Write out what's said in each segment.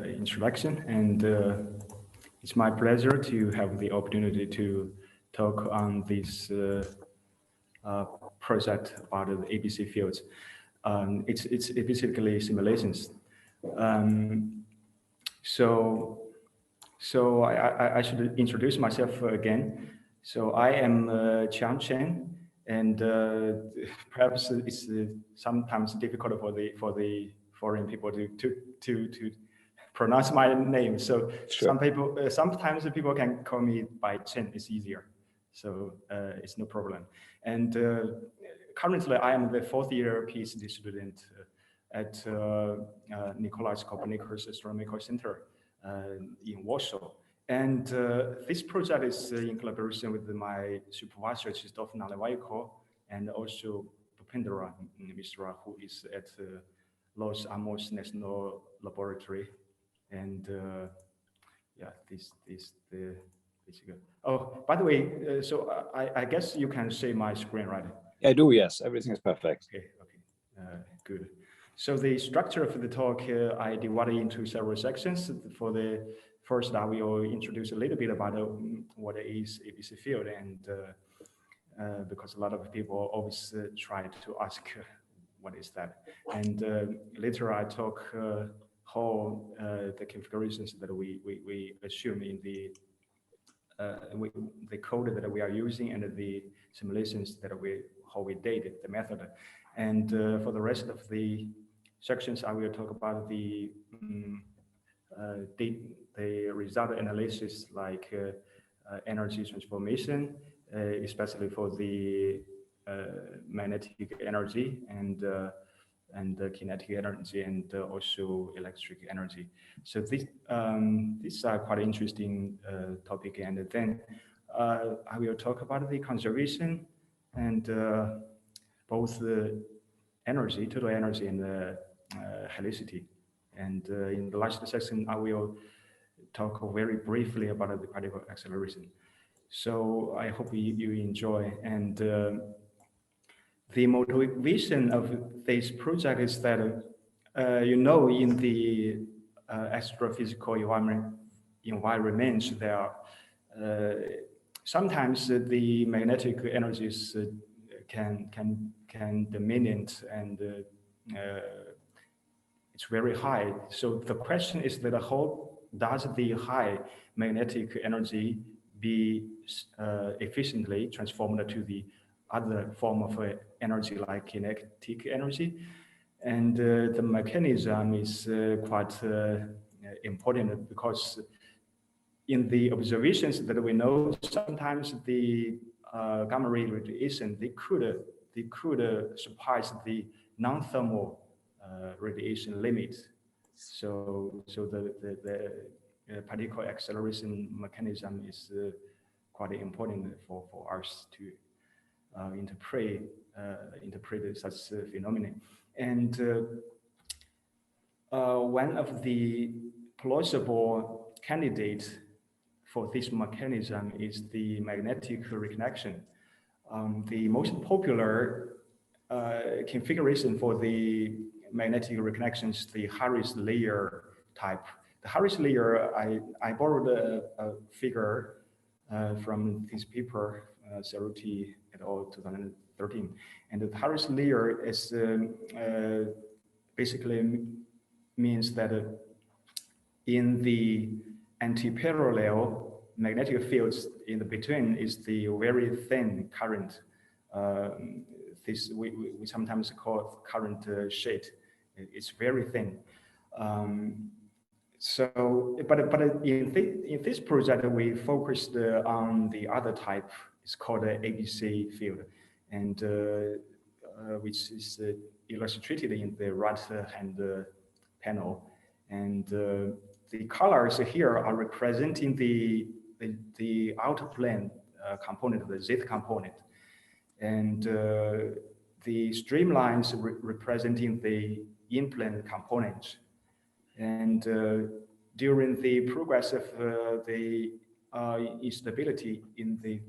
introduction, and it's my pleasure to have the opportunity to talk on this project about the ABC fields. It's basically simulations. So I should introduce myself again. So I am Qiang Chen, and perhaps it's sometimes difficult for the foreign people to pronounce my name. So sure. Sometimes people can call me by Chen. It's easier, so it's no problem. And currently, I am the fourth-year PhD student at Nicholas Copernicus Astronomical Center in Warsaw. And this project is in collaboration with my supervisor, Krzysztof Nalewajko, and also Bhupendra Mishra, who is at Los Alamos National Laboratory. And yeah, this basically. Oh, by the way, so I guess you can see my screen, right? I do, yes. Everything is perfect. Okay, good. So the structure of the talk, I divided into several sections. For the first, I will introduce a little bit about what is ABC field, and because a lot of people always try to ask what is that. And later I talk how the configurations that we assume in the code that we are using and the simulations that how we did the method. And for the rest of the sections, I will talk about the result analysis, like energy transformation, especially for the magnetic energy and kinetic energy, and also electric energy. So these are quite interesting topic. And then I will talk about the conservation and both the energy, total energy, and helicity. And in the last section, I will talk very briefly about the particle acceleration. So I hope you enjoy. And the motivation of this project is that, in the astrophysical environments, there are sometimes the magnetic energies can dominate, and it's very high. So the question is that how does the high magnetic energy be efficiently transformed to the other form of energy, like kinetic energy? And the mechanism is quite important, because in the observations that we know, sometimes the gamma ray radiation, they could surpass the non-thermal radiation limit. So the particle acceleration mechanism is quite important for us to interpret such phenomenon. And one of the plausible candidates for this mechanism is the magnetic reconnection. The most popular configuration for the magnetic reconnection is the Harris layer type. The Harris layer, I borrowed a figure from this paper, Cerruti et al. 2013. And the Harris layer is basically means that in the anti-parallel magnetic fields in the between is the very thin current. This we sometimes call current sheet. It's very thin. But in this project, we focused on the other type. It's called the ABC field, and which is illustrated in the right-hand panel. And the colors here are representing the outer plane component, the Z component, and the streamlines representing the in-plane components. And during the progress of the instability in the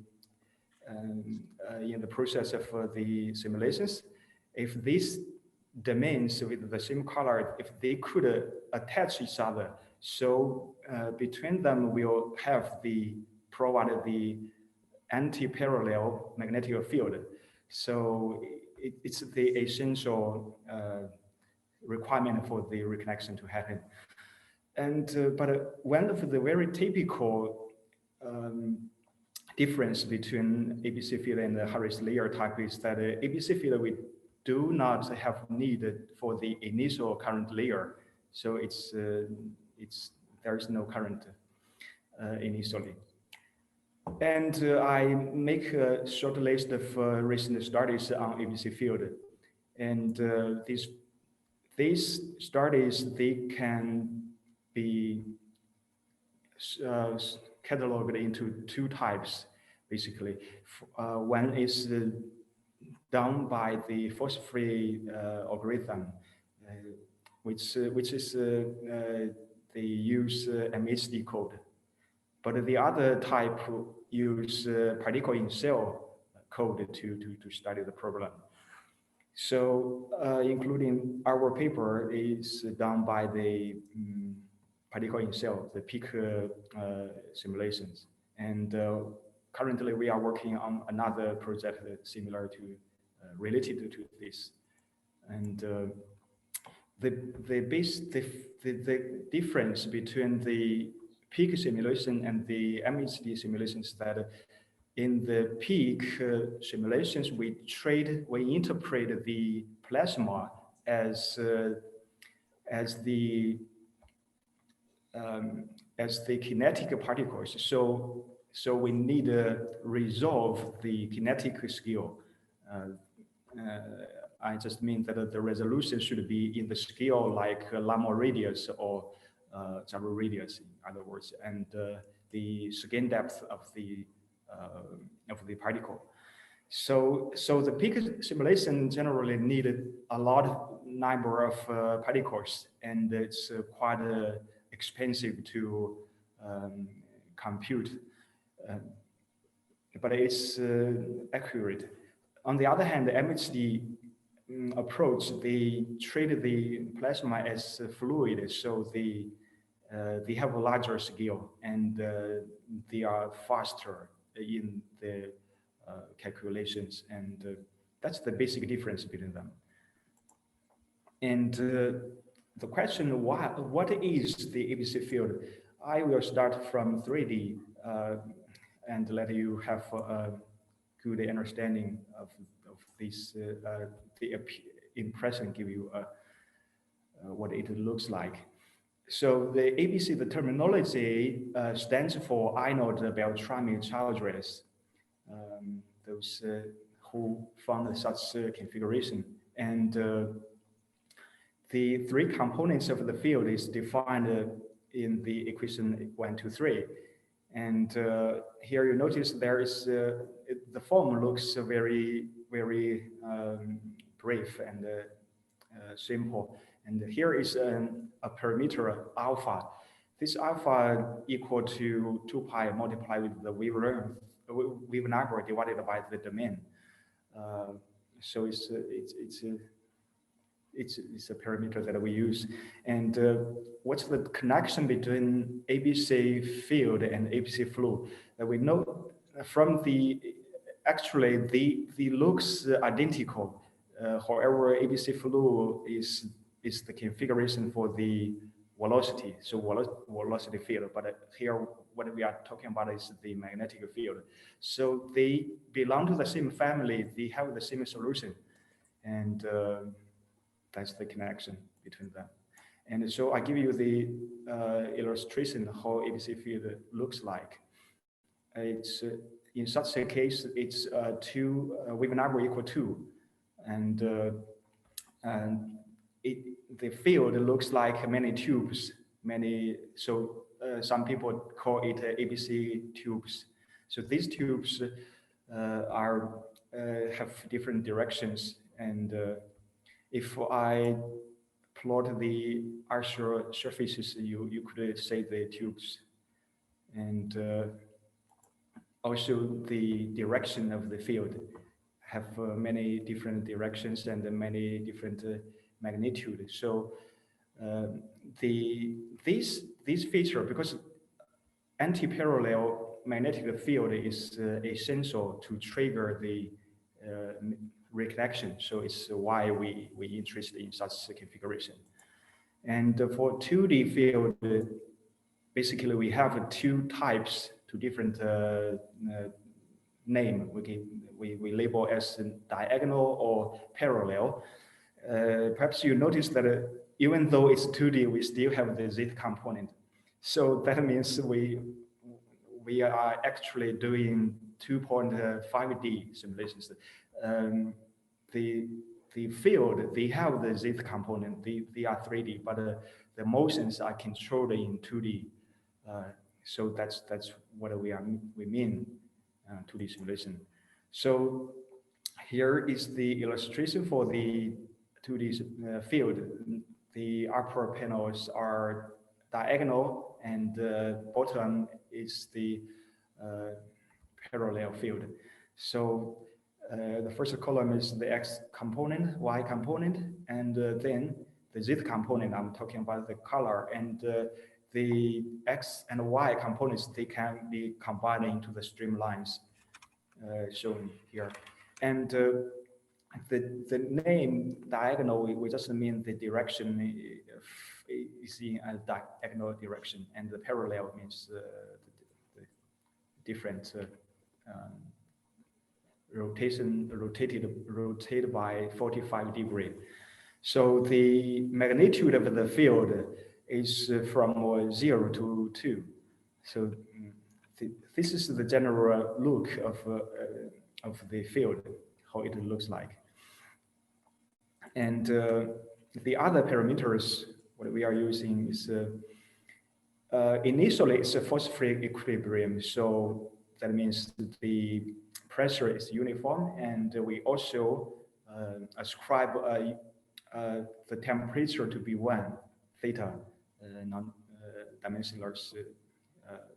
process of the simulations, if this domains with the same color, if they could attach each other, so between them we'll have provide the anti-parallel magnetic field. So it's the essential requirement for the reconnection to happen. And but one of the very typical difference between ABC field and the Harris layer type is that ABC field we do not have needed for the initial current layer, so there is no current initially. And I make a short list of recent studies on ABC field, and these studies, they can be cataloged into two types, basically. One is done by the force-free algorithm, which is they use MHD code. But the other type use particle in cell code to study the problem. So including our paper is done by the particle in cell, the peak simulations. And currently we are working on another project similar to, related to this. And the difference between the peak simulation and the MHD simulations that in the peak simulations, we interpret the plasma as the kinetic particles. So we need to resolve the kinetic scale. I just mean that the resolution should be in the scale like Lama radius or gyro radius, in other words, and the skin depth of the particle. So the peak simulation generally needed a lot of number of particles, and it's quite expensive to compute, but it's accurate. On the other hand, the MHD approach, they treat the plasma as fluid, so they have a larger scale, and they are faster in the calculations, and that's the basic difference between them. And the question, what is the ABC field? I will start from 3D and let you have a good understanding of this, the impression give you what it looks like. So the ABC, the terminology stands for Arnold-Beltrami-Childress, those who found such configuration. And the three components of the field is defined in the equation 1, 2, 3. And here you notice there is, the form looks very, very brief and simple. And here is a parameter alpha. This alpha equal to 2 pi multiplied with the wave number divided by the domain. So it's a parameter that we use. And what's the connection between ABC field and ABC flow? We know from actually the looks identical. However, ABC flow is the configuration for the velocity, so velocity field. But here, what we are talking about is the magnetic field. So they belong to the same family. They have the same solution, and that's the connection between them. And so I give you the illustration how ABC field looks like. It's in such a case, it's wave number equal 2, and the field looks like many tubes, so some people call it ABC tubes. So these tubes have different directions, and if I plot the actual surfaces, you could say the tubes, and also the direction of the field have many different directions and many different magnitude. So this feature, because anti-parallel magnetic field is essential to trigger the reconnection. So it's why we interested in such configuration. And for 2D field, basically we have two types, two different name. We label as diagonal or parallel. Perhaps you notice that even though it's 2D, we still have the Z component. So that means we are actually doing 2.5D simulations. The field, they have the Z component, they are 3D, but the motions are controlled in 2D. So that's what we mean 2D simulation. So here is the illustration for the 2D field. The upper panels are diagonal, and the bottom is the parallel field. So the first column is the X component, Y component, and then the Z component. I'm talking about the color, and the X and Y components, they can be combined into the streamlines shown here. And the name diagonal, we just mean the direction is in a diagonal direction, and the parallel means the different rotated by 45 degrees. So the magnitude of the field is from 0 to 2. So this is the general look of the field, how it looks like. And the other parameters what we are using is initially it's a force-free equilibrium. So that means the pressure is uniform, and we also ascribe the temperature to be 1 theta, non-dimensionless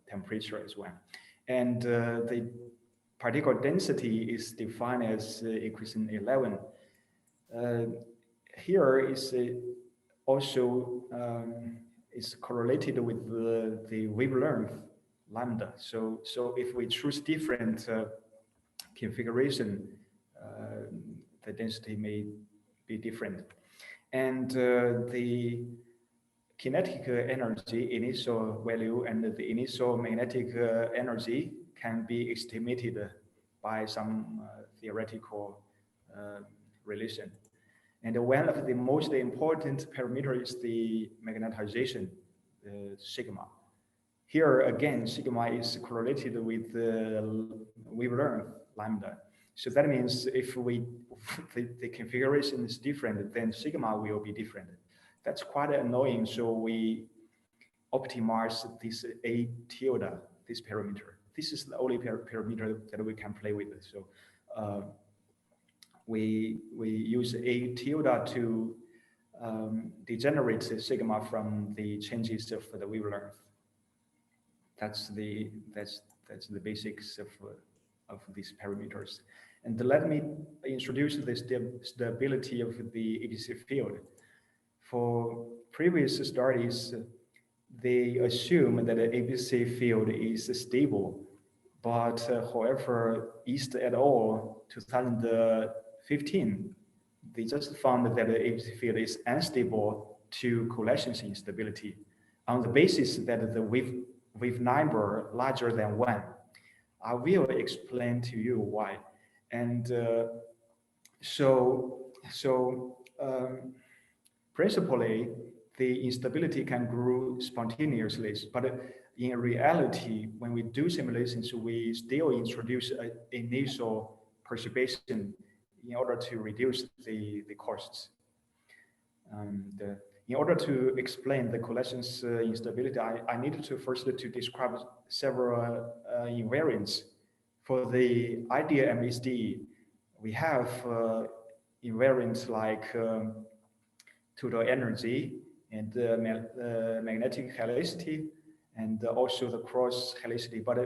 temperature as well. And the particle density is defined as equation 11. Here is also is correlated with the wavelength lambda. So if we choose different configuration, the density may be different. And the kinetic energy initial value and the initial magnetic energy can be estimated by some theoretical relation. And one of the most important parameters is the magnetization, sigma. Here again, sigma is correlated with the wavelength lambda. So that means if the configuration is different, then sigma will be different. That's quite annoying. So we optimize this A tilde, this parameter. This is the only parameter that we can play with. So we use A tilde to degenerate the sigma from the changes of the wavelength. That's the basics of these parameters. And let me introduce the stability of the adhesive field. For previous studies, they assume that the adhesive field is stable, but however, East et al. 2015, they just found that the adhesive field is unstable to coalescence instability on the basis that the wave number larger than 1. I will explain to you why. And principally, the instability can grow spontaneously, but in reality, when we do simulations, we still introduce an initial perturbation in order to reduce the costs. In order to explain the coalescence instability, I needed to first to describe several invariants. For the ideal MSD, we have invariants like total energy and magnetic helicity, and also the cross helicity. But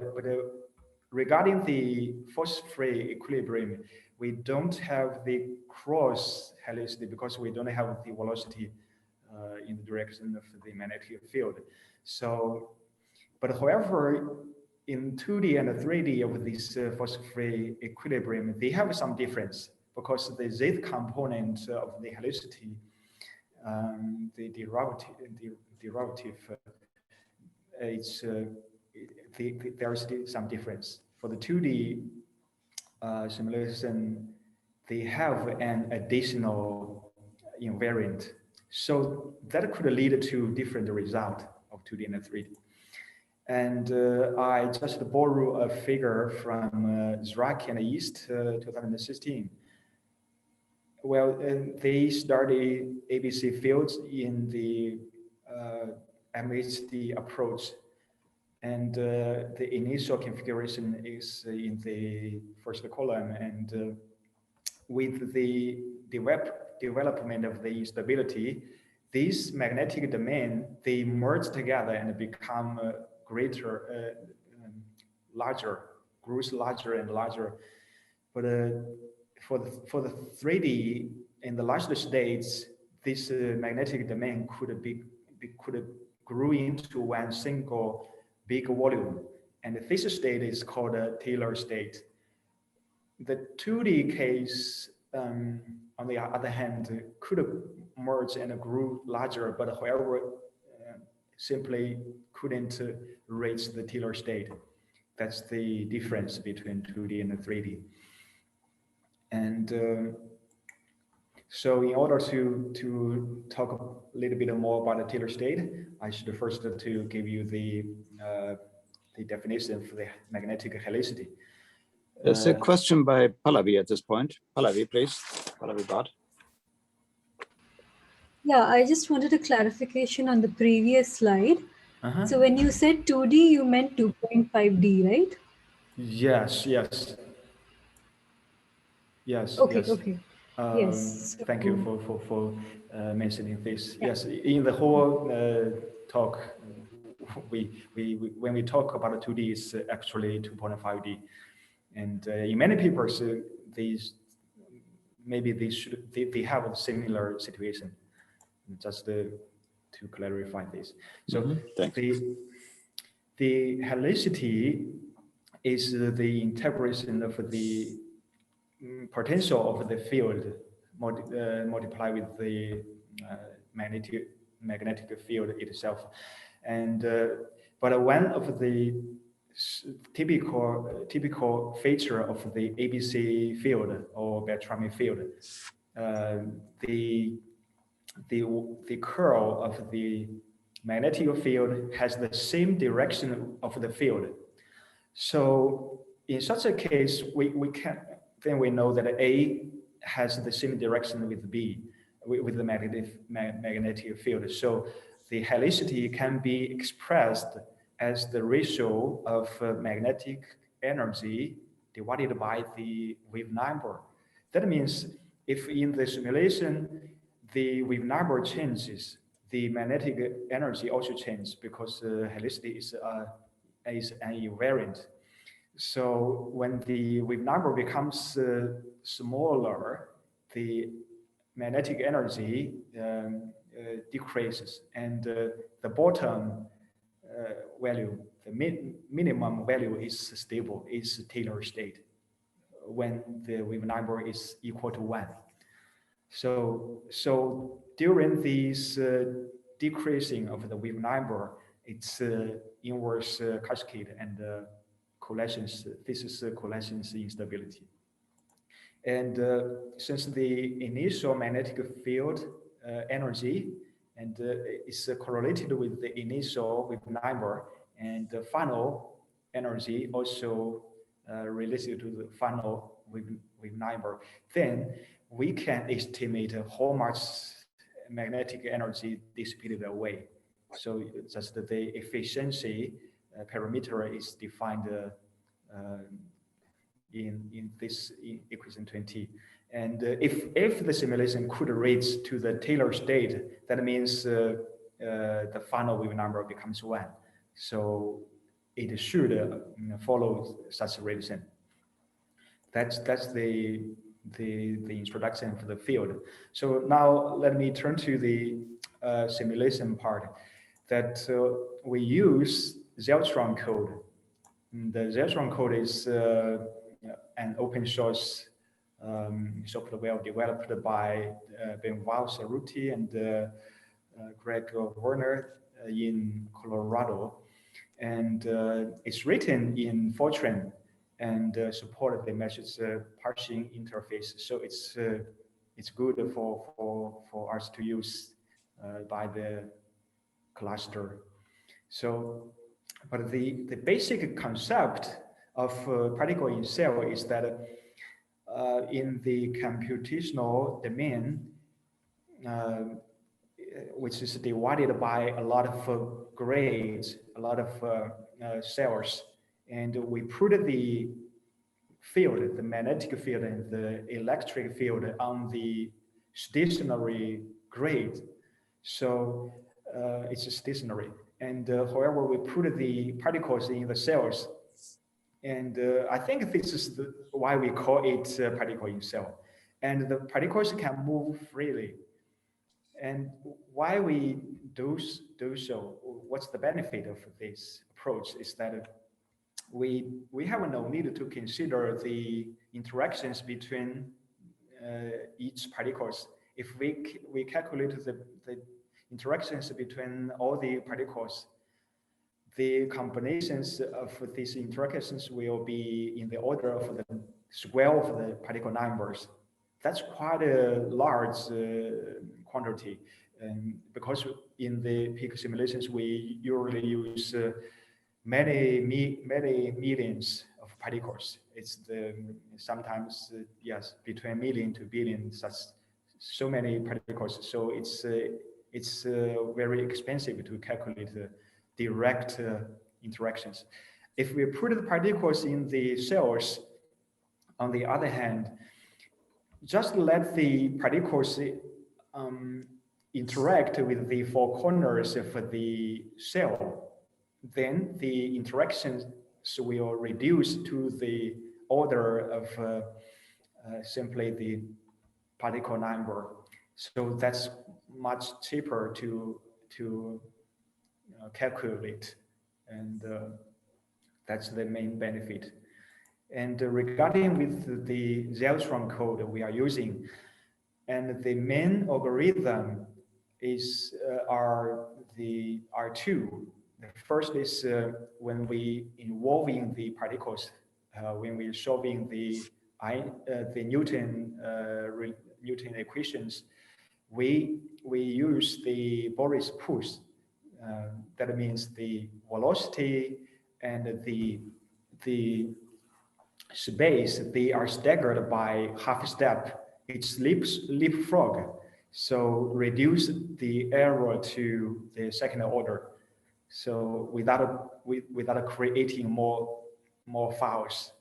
regarding the force-free equilibrium, we don't have the cross helicity because we don't have the velocity in the direction of the magnetic field. So, but however, in 2D and 3D of this force-free equilibrium, they have some difference because the Z component of the helicity, the derivative, there's some difference. For the 2D simulation, they have an additional invariant. So that could lead to different result of 2D and 3D. And I just borrow a figure from Zrak and East 2016. Well, they study ABC fields in the MHD approach. And the initial configuration is in the first column. And with the development of the instability, this magnetic domain, they merge together and become greater, larger, grows larger and larger. But for the 3D in the larger states, this magnetic domain could grow into one single big volume, and this state is called a Taylor state. The 2D case, on the other hand, could merge and grow larger, but however, simply couldn't reach the Taylor state. That's the difference between 2D and 3D. And so in order to talk a little bit more about the Taylor state, I should first to give you the definition for the magnetic helicity. There's a question by Pallavi at this point. Pallavi, please. Pallavi Bhatt. Yeah, I just wanted a clarification on the previous slide. So when you said 2D, you meant 2.5D, right? Yes. Okay. Yes. Yes. Thank you for mentioning this. Yeah. Yes, in the whole talk, when we talk about 2D, it's actually 2.5D. And in many papers, they have a similar situation. Just to clarify this. So the helicity is the integration of the potential of the field multiplied with the magnetic field itself. And but one of the typical feature of the ABC field or Beltrami field, the curl of the magnetic field has the same direction of the field. So in such a case, we know that A has the same direction with B, with the magnetic field. So the helicity can be expressed as the ratio of magnetic energy divided by the wave number. That means if in the simulation, the wave number changes, the magnetic energy also changes because helicity is an invariant. So when the wave number becomes smaller, the magnetic energy decreases, and the bottom value, the minimum value is stable, is Taylor state when the wave number is equal to 1. So during this decreasing of the wave number, it's inverse cascade and coalescence. This is coalescence instability. And since the initial magnetic field energy and is correlated with the initial wave number, and the final energy also related to the final wave number, then we can estimate how much magnetic energy dissipated away. So just the efficiency parameter is defined in this equation 20. And if the simulation could reach to the Taylor state, that means the final wave number becomes 1. So it should follow such a relation. That's the the introduction for the field. So now let me turn to the simulation part. That we use Zeltron code. The Zeltron code is an open source software developed by Ben Ceruti and Greg Werner in Colorado, and it's written in Fortran and support the message parsing interface. So it's good for us to use by the cluster. So, but the basic concept of particle in cell is that in the computational domain, which is divided by a lot of grades, a lot of cells, and we put the field, the magnetic field and the electric field on the stationary grade. So it's stationary. And however, we put the particles in the cells. And I think this is why we call it particle in cell. And the particles can move freely. And why we do so, what's the benefit of this approach is that we have no need to consider the interactions between each particles. If we calculate the interactions between all the particles, the combinations of these interactions will be in the order of the square of the particle numbers. That's quite a large quantity, because in the peak simulations we usually use many millions of particles. It's sometimes yes, between million to billion, so many particles. So it's very expensive to calculate direct interactions. If we put the particles in the cells, on the other hand, just let the particles interact with the four corners of the cell, then the interactions will reduce to the order of simply the particle number. So that's much cheaper to calculate, and that's the main benefit. And regarding with the Zeltron code we are using, and the main algorithm is R2. The first is when we involving the particles, when we're solving the Newton equations, we use the Boris push. That means the velocity and the space, they are staggered by half step. It's leapfrog, so reduce the error to the second order. So without creating more files.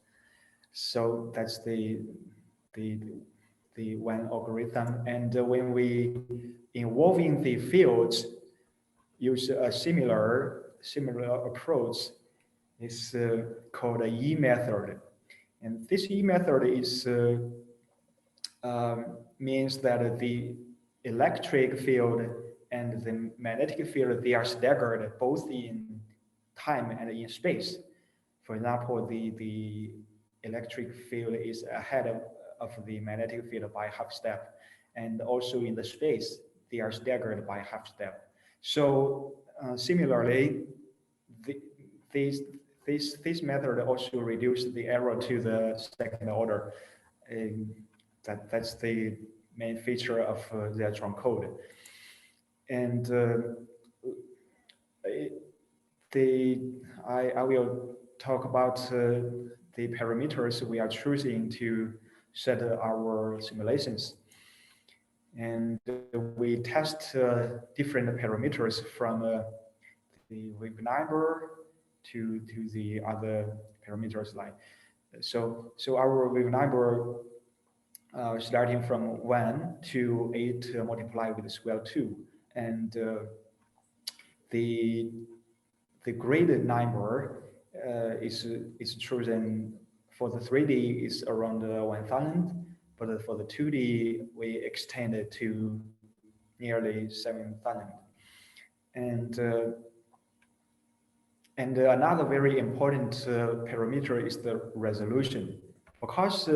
So that's the one algorithm. And when we involving the fields, use a similar approach. It's called a E method. And this E method is means that the electric field and the magnetic field, they are staggered both in time and in space. For example, the electric field is ahead of the magnetic field by half step, and also in the space, they are staggered by half step. So similarly, this method also reduces the error to the second order. That's the main feature of the Zeltron code. And I will talk about the parameters we are choosing to set our simulations. And we test different parameters from the wave number to the other parameters like. So our wave number starting from 1 to 8 multiplied with square 2, and the graded number is chosen for the 3D is around 1000, but for the 2D, we extended to nearly 7,000. And another very important parameter is the resolution, because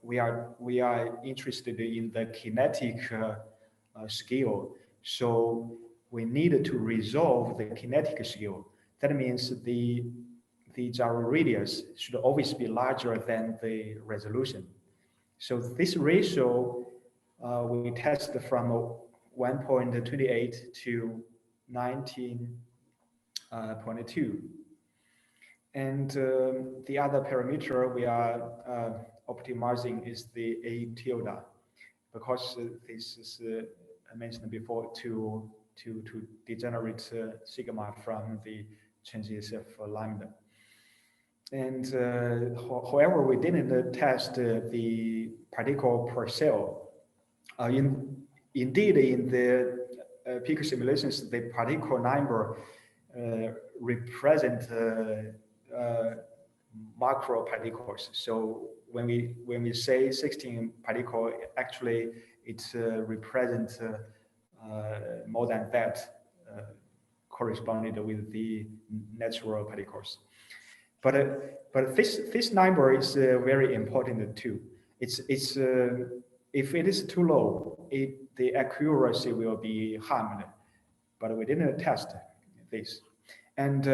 we are interested in the kinetic scale. So we need to resolve the kinetic scale. That means the gyro radius should always be larger than the resolution. So this ratio we test from 1.28 to 19.2. And the other parameter we are optimizing is the A tilde, because this is I mentioned before to degenerate sigma from the changes of lambda. And however, we didn't test the particle per cell. Indeed, in the peak simulations, the particle number represent macro particles. So when we say 16 particle, actually it represents more than that, corresponded with the natural particles. But this number is very important too. It's if it is too low, the accuracy will be harmed. But we didn't test this. And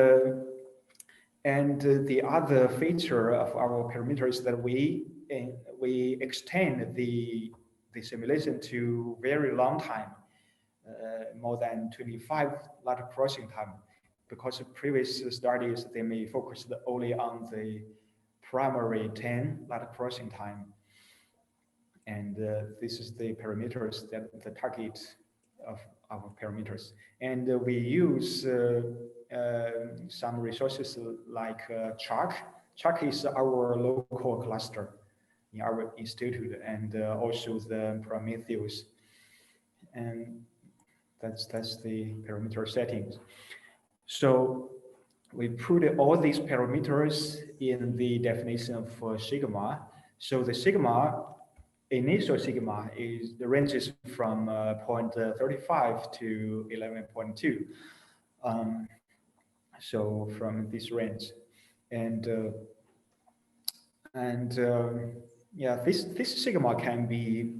the other feature of our parameter is that we extend the simulation to very long time, more than 25 lattice processing time, because previous studies they may focus only on the primary 10 lattice processing time, and this is the parameters that the target of our parameters. And we use some resources like CHARC. CHARC is our local cluster in our institute, and also the Prometheus. And that's the parameter settings. So we put all these parameters in the definition of sigma. So the sigma, initial sigma, ranges from 0.35 to 11.2. So from this range, and yeah, this sigma can be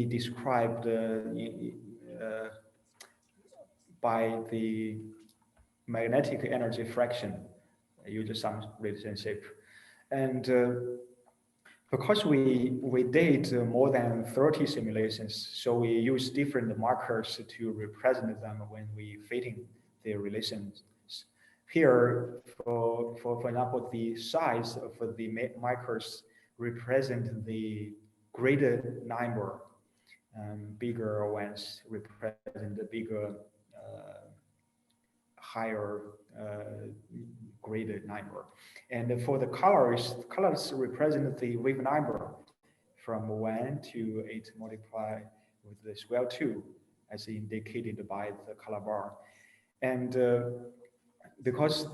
described by the magnetic energy fraction, use some relationship. And because we did more than 30 simulations, so we use different markers to represent them when we fitting the relations. Here, for example, the size of the markers represent the greater number. Bigger ones represent the bigger, higher graded number. And for the colors represent the wave number from 1 to 8 multiplied with the square 2, as indicated by the color bar. And because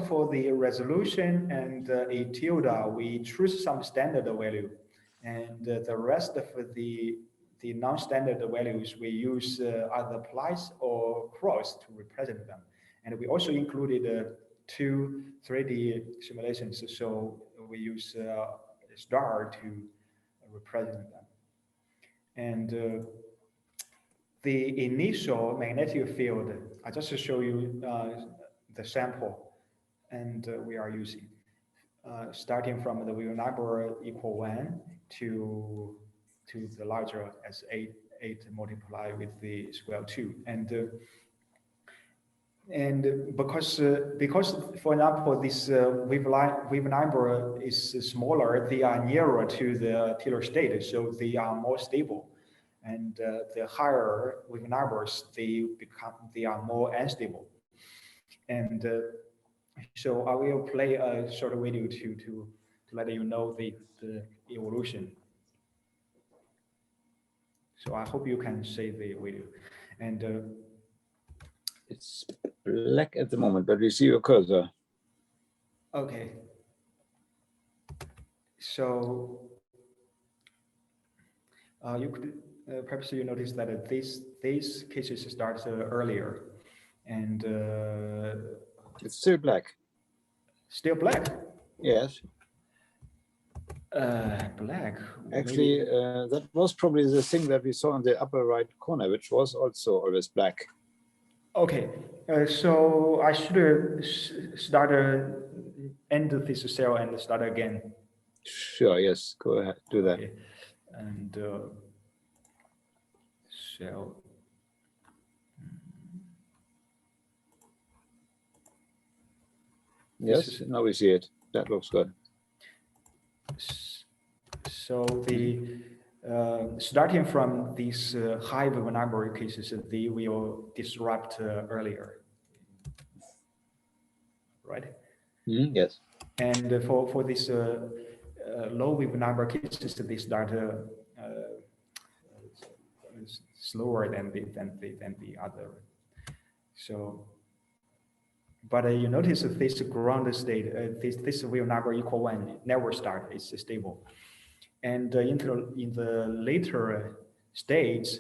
for the resolution and A tilde, we choose some standard value, and the rest of the non-standard values we use either plus or cross to represent them. And we also included 2 3D simulations, so we use star to represent them. And the initial magnetic field, I just show you the sample, and we are using starting from the wave number equal 1 to the larger as 8 multiplied with the square 2, and because for example this wave number is smaller, they are nearer to the Taylor state, so they are more stable. And the higher wave numbers, they are more unstable. And so I will play a short video to let you know the evolution. So I hope you can see the video. And it's black at the moment, but we see your cursor. Okay. So you could perhaps you notice that these cases start earlier, and It's still black. still black. Yes. Black. Actually, that was probably the thing that we saw in the upper right corner, which was also always black. Okay, so I should start end this cell and start again. Sure. Yes. Go ahead. Do that. Okay. And cell. Yes. Now we see it. That looks good. So the starting from these high vulnerable cases, they will disrupt earlier, right? Yes. And for this low vulnerable cases, they start slower than the other. So, but you notice that this ground state, this will never equal one, never start. It's stable. And in the later stage,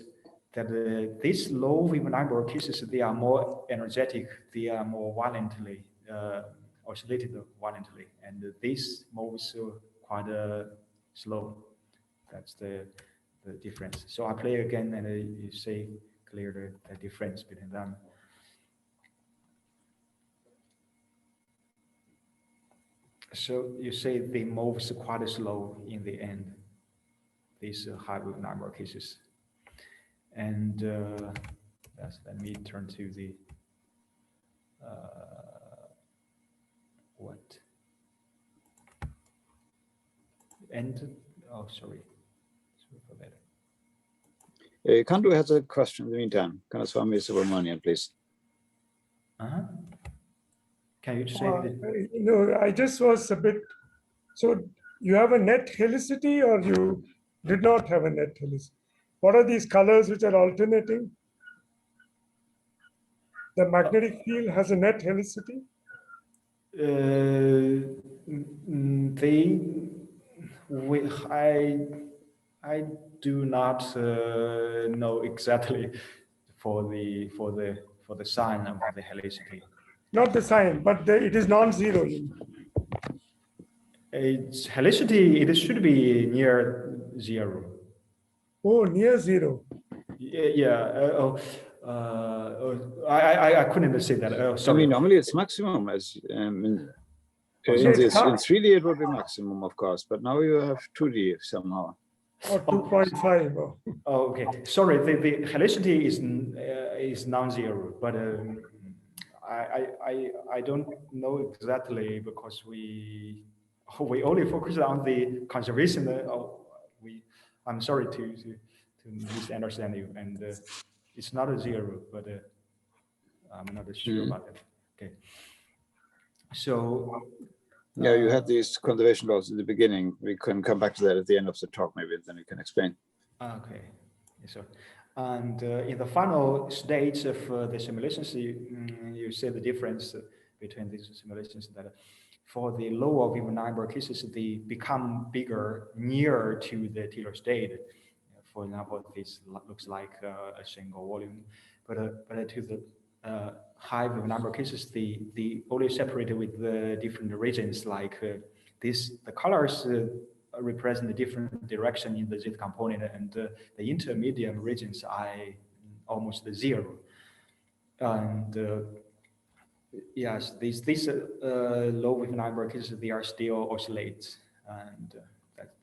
that these low vulnerable cases, they are more energetic, they are more violently oscillated violently, and this moves quite slow. That's the difference. So I play again, and you see clear the difference between them. So you say they move quite slow in the end, these high number cases. And yes, let me turn to the what? And oh, sorry for that. Kandu has a question in the meantime. Kanaswamy Subramanian, please. Can you say no, I just was a bit. So you have a net helicity, or you did not have a net helicity? What are these colors which are alternating? The magnetic field has a net helicity? I do not know exactly for the sign of the helicity. Not the sign, but it is non-zero. Its helicity, it should be near zero. Oh, near zero. Yeah. I couldn't say that. Oh, sorry. I mean, normally it's maximum as in 3D it would be maximum, of course, but now you have 2D somehow. Or 2.5. Oh, okay. Sorry, the helicity is non-zero, but I don't know exactly because we only focus on the conservation. I'm sorry to misunderstand you, and it's not a zero, but I'm not sure about it. Okay. So. Yeah, you had these conservation laws in the beginning. We can come back to that at the end of the talk, maybe, then you can explain. Okay, yes, sir. And in the final stage of the simulations, you see the difference between these simulations that for the lower vulnerable cases, they become bigger near to the Taylor state. For example, this looks like a single volume, but to the high vulnerable cases, the only separated with the different regions like the colors represent a different direction in the Z component, and the intermediate regions are almost zero. And yes, these low vulnerable cases, they are still oscillate, and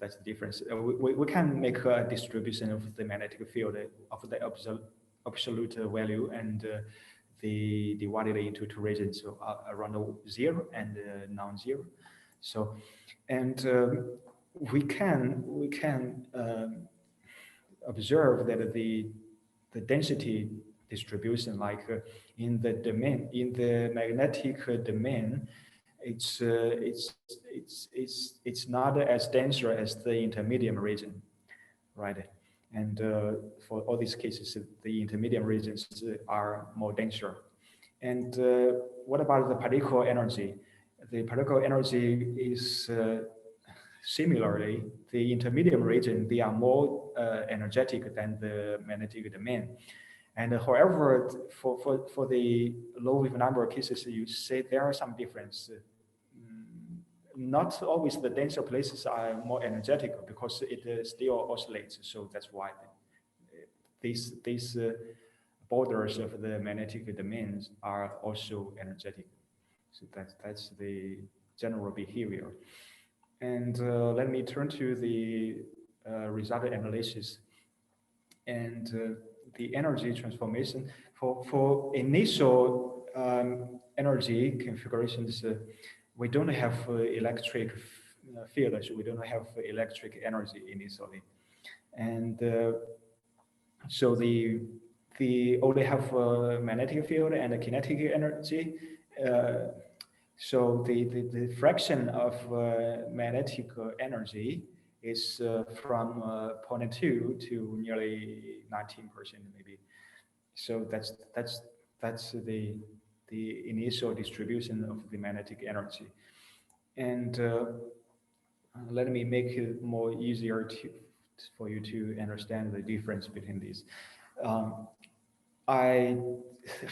that's the difference. We can make a distribution of the magnetic field of the absolute value, and they divided into two regions, so around 0 and non-zero. So, and we can observe that the density distribution, like in the magnetic domain, it's not as dense as the intermediate region, right? And for all these cases, the intermediate regions are more denser. And what about the particle energy? The particle energy is similarly, the intermediate region, they are more energetic than the magnetic domain. And however, for the low wave number cases, you say there are some difference. Not always the denser places are more energetic because it still oscillates. So that's why these borders of the magnetic domains are also energetic. So that's the general behavior. And let me turn to the result analysis and the energy transformation. For initial energy configurations, we don't have electric field, so we don't have electric energy initially. And so we only have magnetic field and kinetic energy. So the fraction of magnetic energy is from 0.2 to nearly 19% maybe. So that's the initial distribution of the magnetic energy. And let me make it more easier for you to understand the difference between these.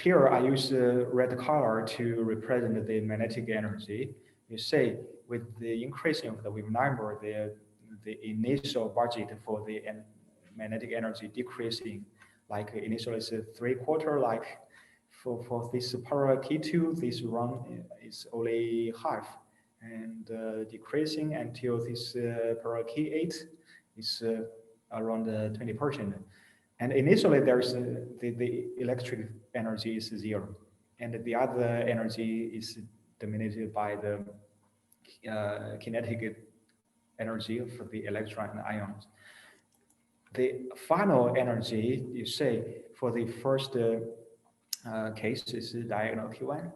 Here I use red color to represent the magnetic energy. You say with the increasing of the wave number, the initial budget for the magnetic energy decreasing, like initially it's 3/4, like for this para K2, this run is only half, and decreasing until this para K8 is around 20%. And initially there's the electric energy is 0, and the other energy is dominated by the kinetic energy for the electron and ions. The final energy, you say, for the first case is diagonal Q1.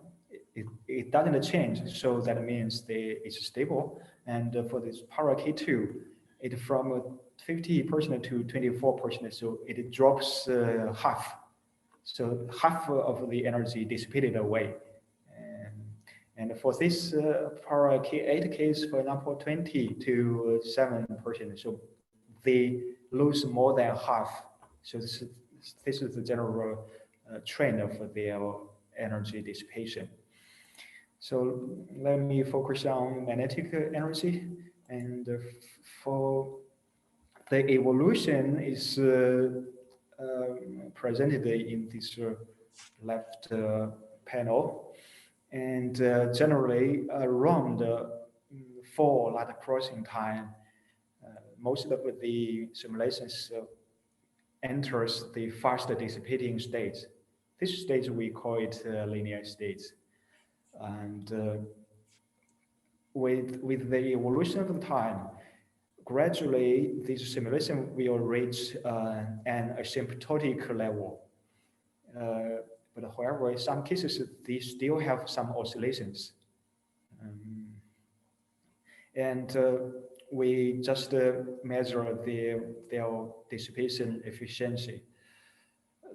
It doesn't change, so that means it's stable. And for this para K2, it from 50% to 24%, so it drops half. So half of the energy dissipated away. And for this para K8 case, for example, 20 to 7%, so they lose more than half. So this is the general trend of their energy dissipation. So let me focus on magnetic energy. And for the evolution is presented in this left panel. And generally around 4 lat crossing time, most of the simulations enters the fast dissipating state. This state we call it linear state. And with the evolution of the time, gradually this simulation will reach an asymptotic level. But however, in some cases, they still have some oscillations. And we just measure their dissipation efficiency.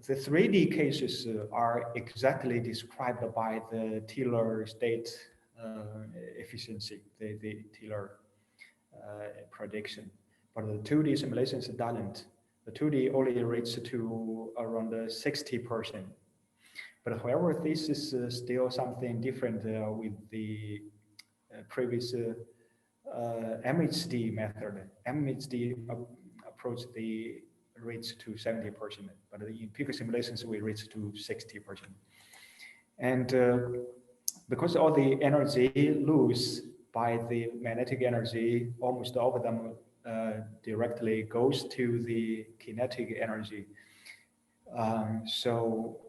The 3D cases are exactly described by the Taylor state efficiency, the Taylor prediction. But the 2D simulations doesn't. The 2D only reaches to around 60%. But however, this is still something different with the previous MHD method. MHD approach the reach to 70%, but in peak simulations we reach to 60%. And because all the energy loose by the magnetic energy, almost all of them directly goes to the kinetic energy. So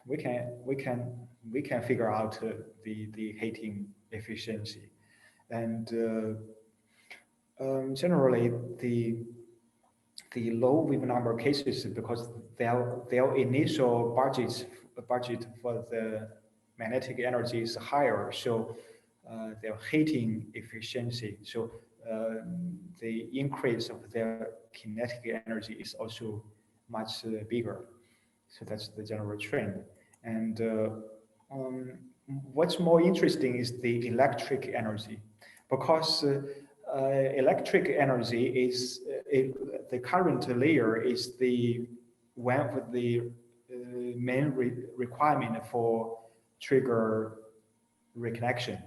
we can figure out the heating efficiency. And generally the low wave number cases, because their initial budget for the magnetic energy is higher, so their heating efficiency, so the increase of their kinetic energy is also much bigger. So that's the general trend. And what's more interesting is the electric energy, because electric energy is the current layer is the one of the main requirement for trigger reconnection.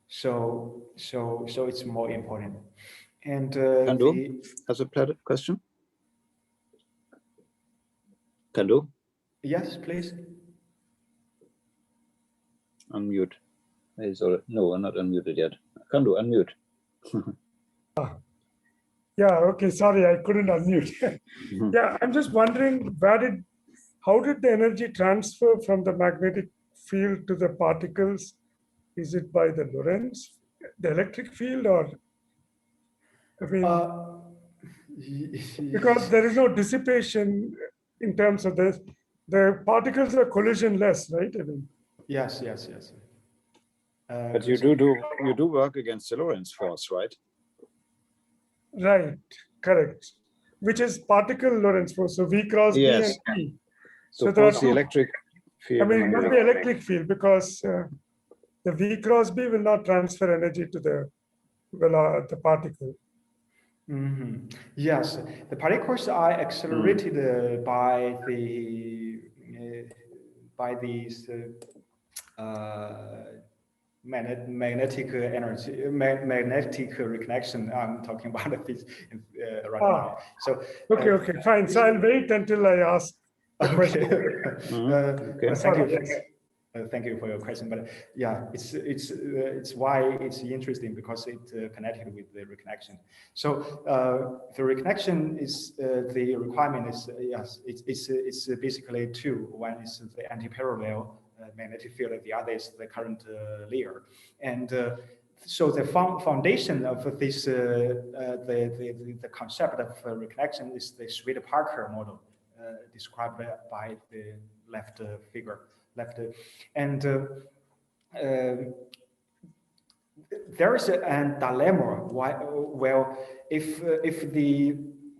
So it's more important. And Kando has a question. Kando? Yes, please. Unmute. No, I'm not unmuted yet. Kando, unmute. Yeah, okay, sorry, I couldn't unmute. Yeah, I'm just wondering, how did the energy transfer from the magnetic field to the particles? Is it by the Lorentz, the electric field, or, I mean, because there is no dissipation in terms of this, the particles are collisionless, right? I mean, yes. But you do work against the Lorentz force, right? right, correct. Which is particle Lorentz force, so V cross B and E. So both the electric field. I mean, it must be electric field because the V cross B will not transfer energy to the particle. Mm-hmm. Yes, the particles are accelerated by these magnetic energy, magnetic reconnection. I'm talking about this right now. So okay, fine. So I'll wait until I ask the question. Thank you for your question. But yeah, it's why it's interesting because it connected with the reconnection. So the reconnection is the requirement is yes, it's basically two. One is the anti-parallel magnetic field, the other is the current layer, and so the foundation of this the concept of reconnection is the Schmidt-Parker model described by the left figure. And there is a dilemma. Well, if the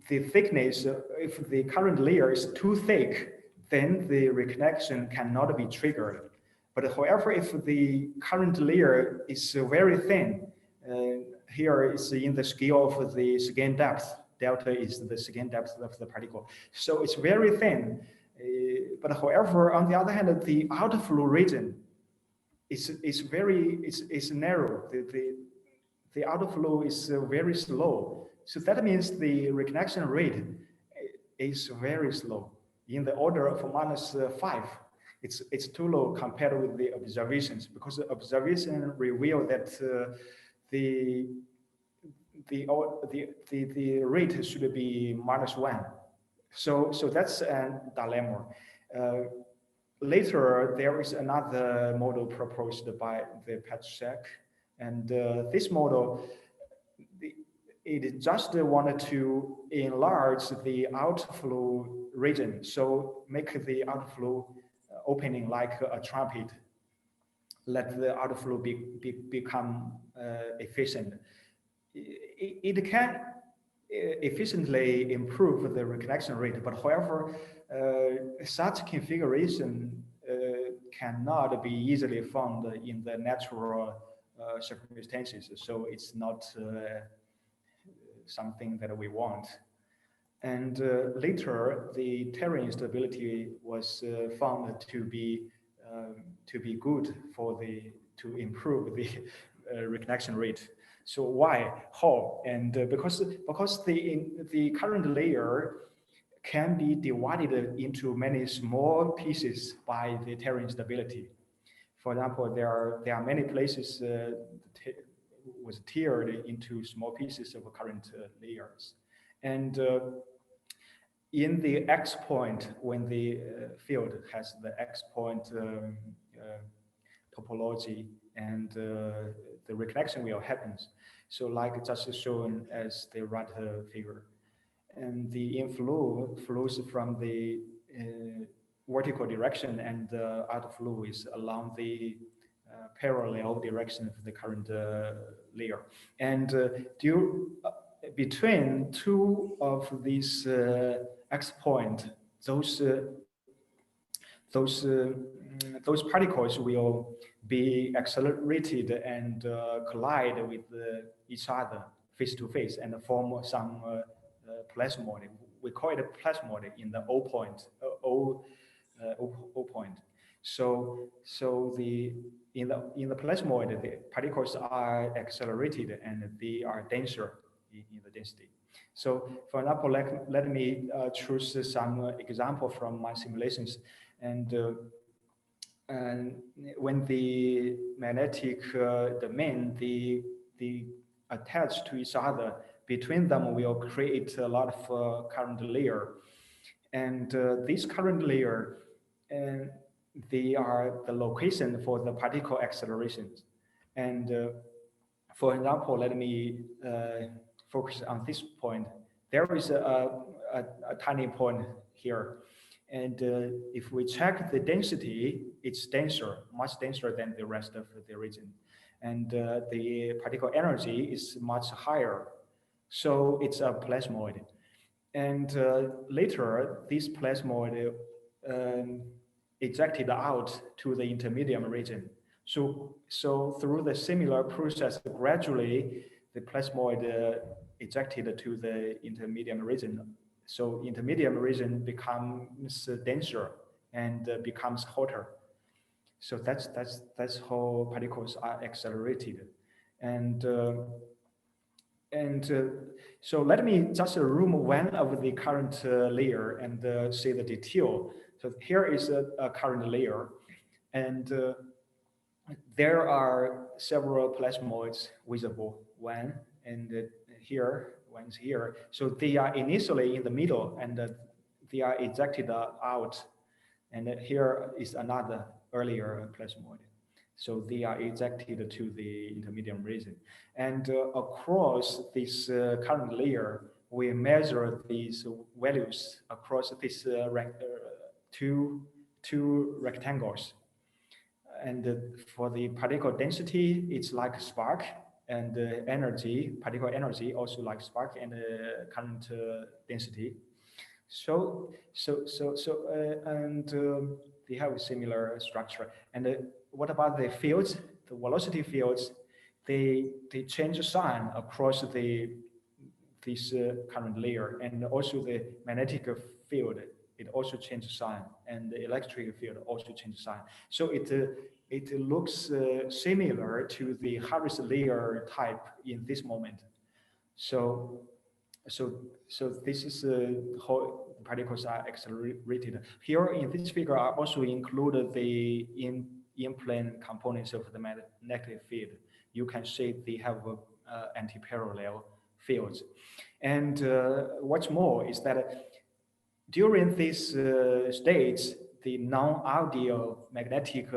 thickness, if the current layer is too thick, then the reconnection cannot be triggered. But however, if the current layer is very thin, here is in the scale of the skin depth. Delta is the skin depth of the particle. So it's very thin. But however, on the other hand, the outflow region is narrow. The outflow is very slow. So that means the reconnection rate is very slow, in the order of -5. It's too low compared with the observations, because the observation reveal that the rate should be -1. So that's a dilemma. Later, there is another model proposed by the Petrzak, and this model, it just wanted to enlarge the outflow region, so make the outflow opening like a trumpet, let the outflow become efficient. It can efficiently improve the reconnection rate, but however, such configuration cannot be easily found in the natural circumstances, so it's not something that we want. And later, the terrain instability was found to be good to improve the reconnection rate. So why? How? And because the current layer can be divided into many small pieces by the terrain instability. For example, there are many places was tiered into small pieces of current layers, and in the X point, when the field has the X point topology, and the reconnection will happen. So like just shown as the right figure, and the inflow flows from the vertical direction, and the outflow is along the parallel direction of the current layer. And between two of these X point, those particles will be accelerated and collide with each other face to face and form some plasmoid. We call it a plasmoid in the O point, O point. So in the plasmoid, the particles are accelerated and they are denser in the density. So for example, let me choose some example from my simulations. And when the magnetic domain, they attach to each other, between them will create a lot of current layer. And this current layer, they are the location for the particle accelerations. And for example, let me focus on this point. There is a tiny point here. And if we check the density, it's denser, much denser than the rest of the region. And the particle energy is much higher. So it's a plasmoid. And later, this plasmoid ejected out to the intermediate region. So through the similar process, gradually the plasmoid ejected to the intermediate region. So intermediate region becomes denser and becomes hotter. So that's how particles are accelerated. And so let me just remove one of the current layer and see the detail. So here is a current layer, and there are several plasmoids visible. One and here, one's here. So they are initially in the middle, and they are ejected out. And here is another earlier plasmoid. So they are ejected to the intermediate region. And across this current layer, we measure these values across these two rectangles. And for the particle density, it's like a spark, and energy, particle energy, also like spark and current density. And they have a similar structure. And what about the fields? The velocity fields, they change sign across this current layer, and also the magnetic field, it also changes sign, and the electric field also changes sign. So it looks similar to the Harris layer type in this moment. So this is how particles are accelerated. Here in this figure, I also included the in-plane components of the magnetic field. You can see they have anti-parallel fields. And what's more is that during these states, the non-ideal magnetic,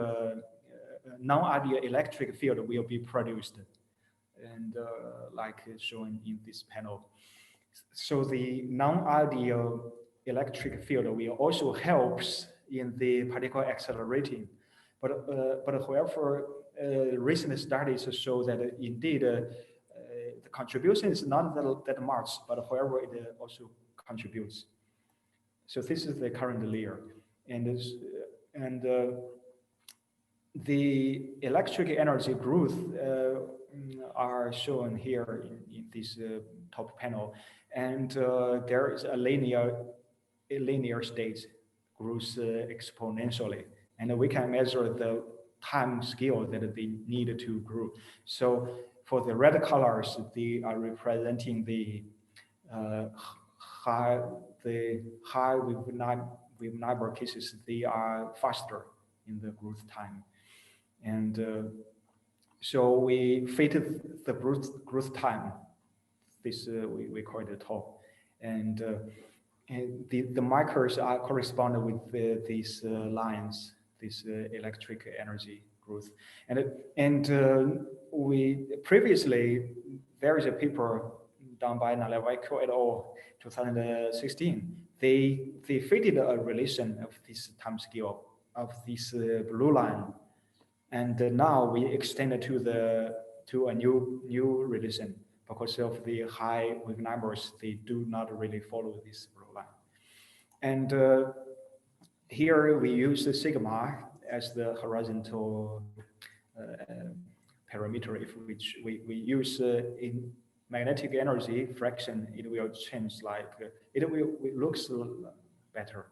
non-ideal electric field will be produced, and like shown in this panel. So the non-ideal electric field will also helps in the particle accelerating. But however, recent studies show that indeed the contribution is not that much, but however, it also contributes. So this is the current layer, and the electric energy growth are shown here in this top panel, and there is a linear state grows exponentially, and we can measure the time scale that they need to grow. So for the red colors, they are representing the high with neighbor cases. They are faster in the growth time, and so we fitted the growth time. This we call it tau, and the markers are corresponded with these lines, this electric energy growth, and we previously there is a paper done by Nalevaiko et al. 2016. They fitted a relation of this time scale of this blue line, and now we extend it to a new relation because of the high wave numbers. They do not really follow this blue line, and here we use the sigma as the horizontal parameter, which we use magnetic energy fraction, it will change, like it looks better.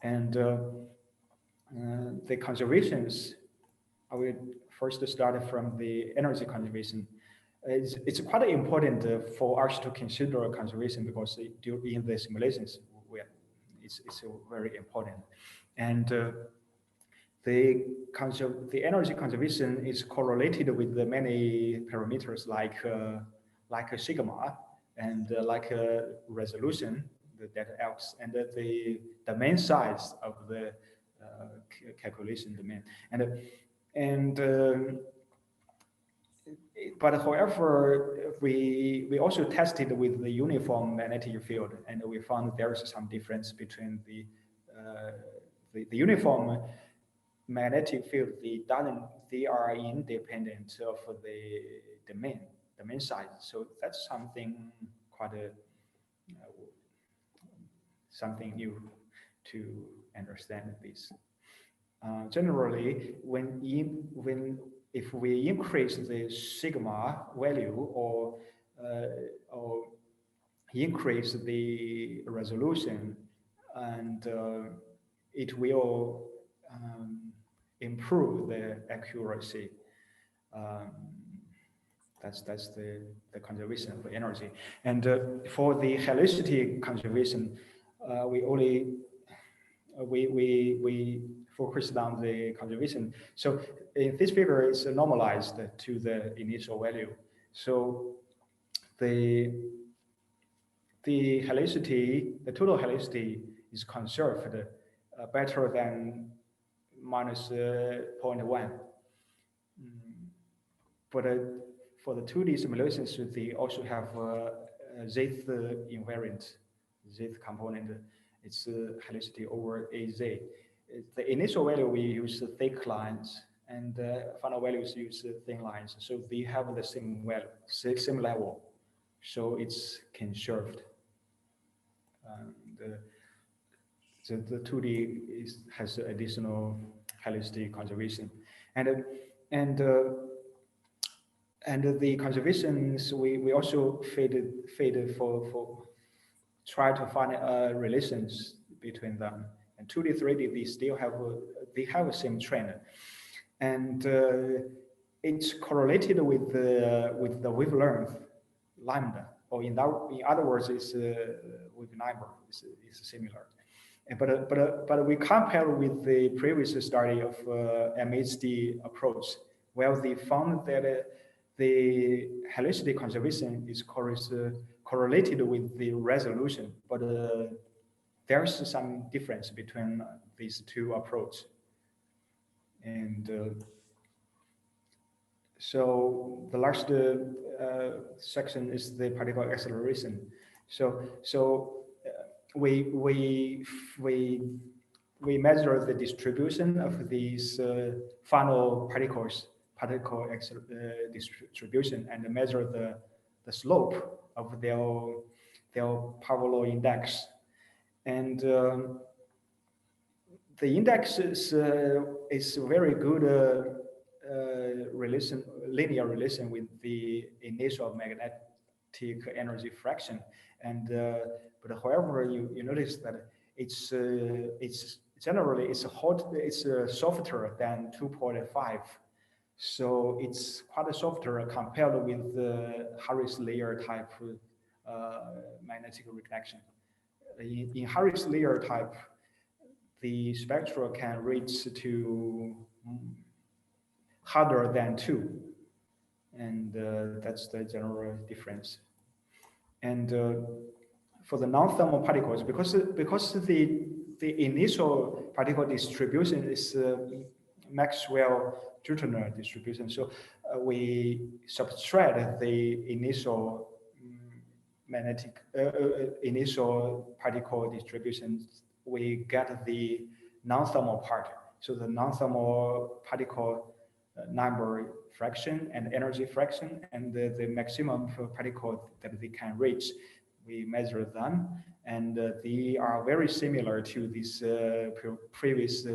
And the conservations, I will first start from the energy conservation. It's quite important for us to consider conservation, because in the simulations, it's very important. And the energy conservation is correlated with the many parameters like a sigma and like a resolution, the data X, and the domain size of the calculation domain. But however, we also tested with the uniform magnetic field, and we found there is some difference between the uniform magnetic field. They are independent of the domain size. So that's something quite something new to understand this. Generally, if we increase the sigma value or increase the resolution, and it will improve the accuracy. That's the conservation of the energy. And for the helicity conservation, we focused on the conservation. So in this figure, it's normalized to the initial value. So the helicity, the total helicity is conserved better than minus 0.1. But for the 2D simulations, they also have zth invariant, zth component. It's helicity over AZ. The initial value we use thick lines, and final values use thin lines. So they have the same value, same level. So it's conserved. The 2D has additional helicity conservation, and the conservations we also faded for try to find relations between them. And 2D, 3D, they still have the same trend, and it's correlated with the wavelength lambda, or in other words, it's with number is similar. But we compare with the previous study of MHD approach, where they found that the helicity conservation is correlated with the resolution, but there's some difference between these two approaches. And so the last section is the particle acceleration. So we measure the distribution of these final particle distribution, and measure the slope of their power law index. And the index is very good linear relation with the initial magnetic energy fraction. And but however, you notice that it's generally softer than 2.5. So it's quite softer compared with the Harris layer type magnetic reconnection. In Harris layer type, the spectra can reach to harder than 2, and that's the general difference. And for the non-thermal particles, because the initial particle distribution is Maxwell-Jurtner distribution, so we subtract the initial initial particle distribution, we get the non-thermal part. So the non-thermal particle number fraction and energy fraction, and the maximum particle that they can reach, we measure them, and they are very similar to this previous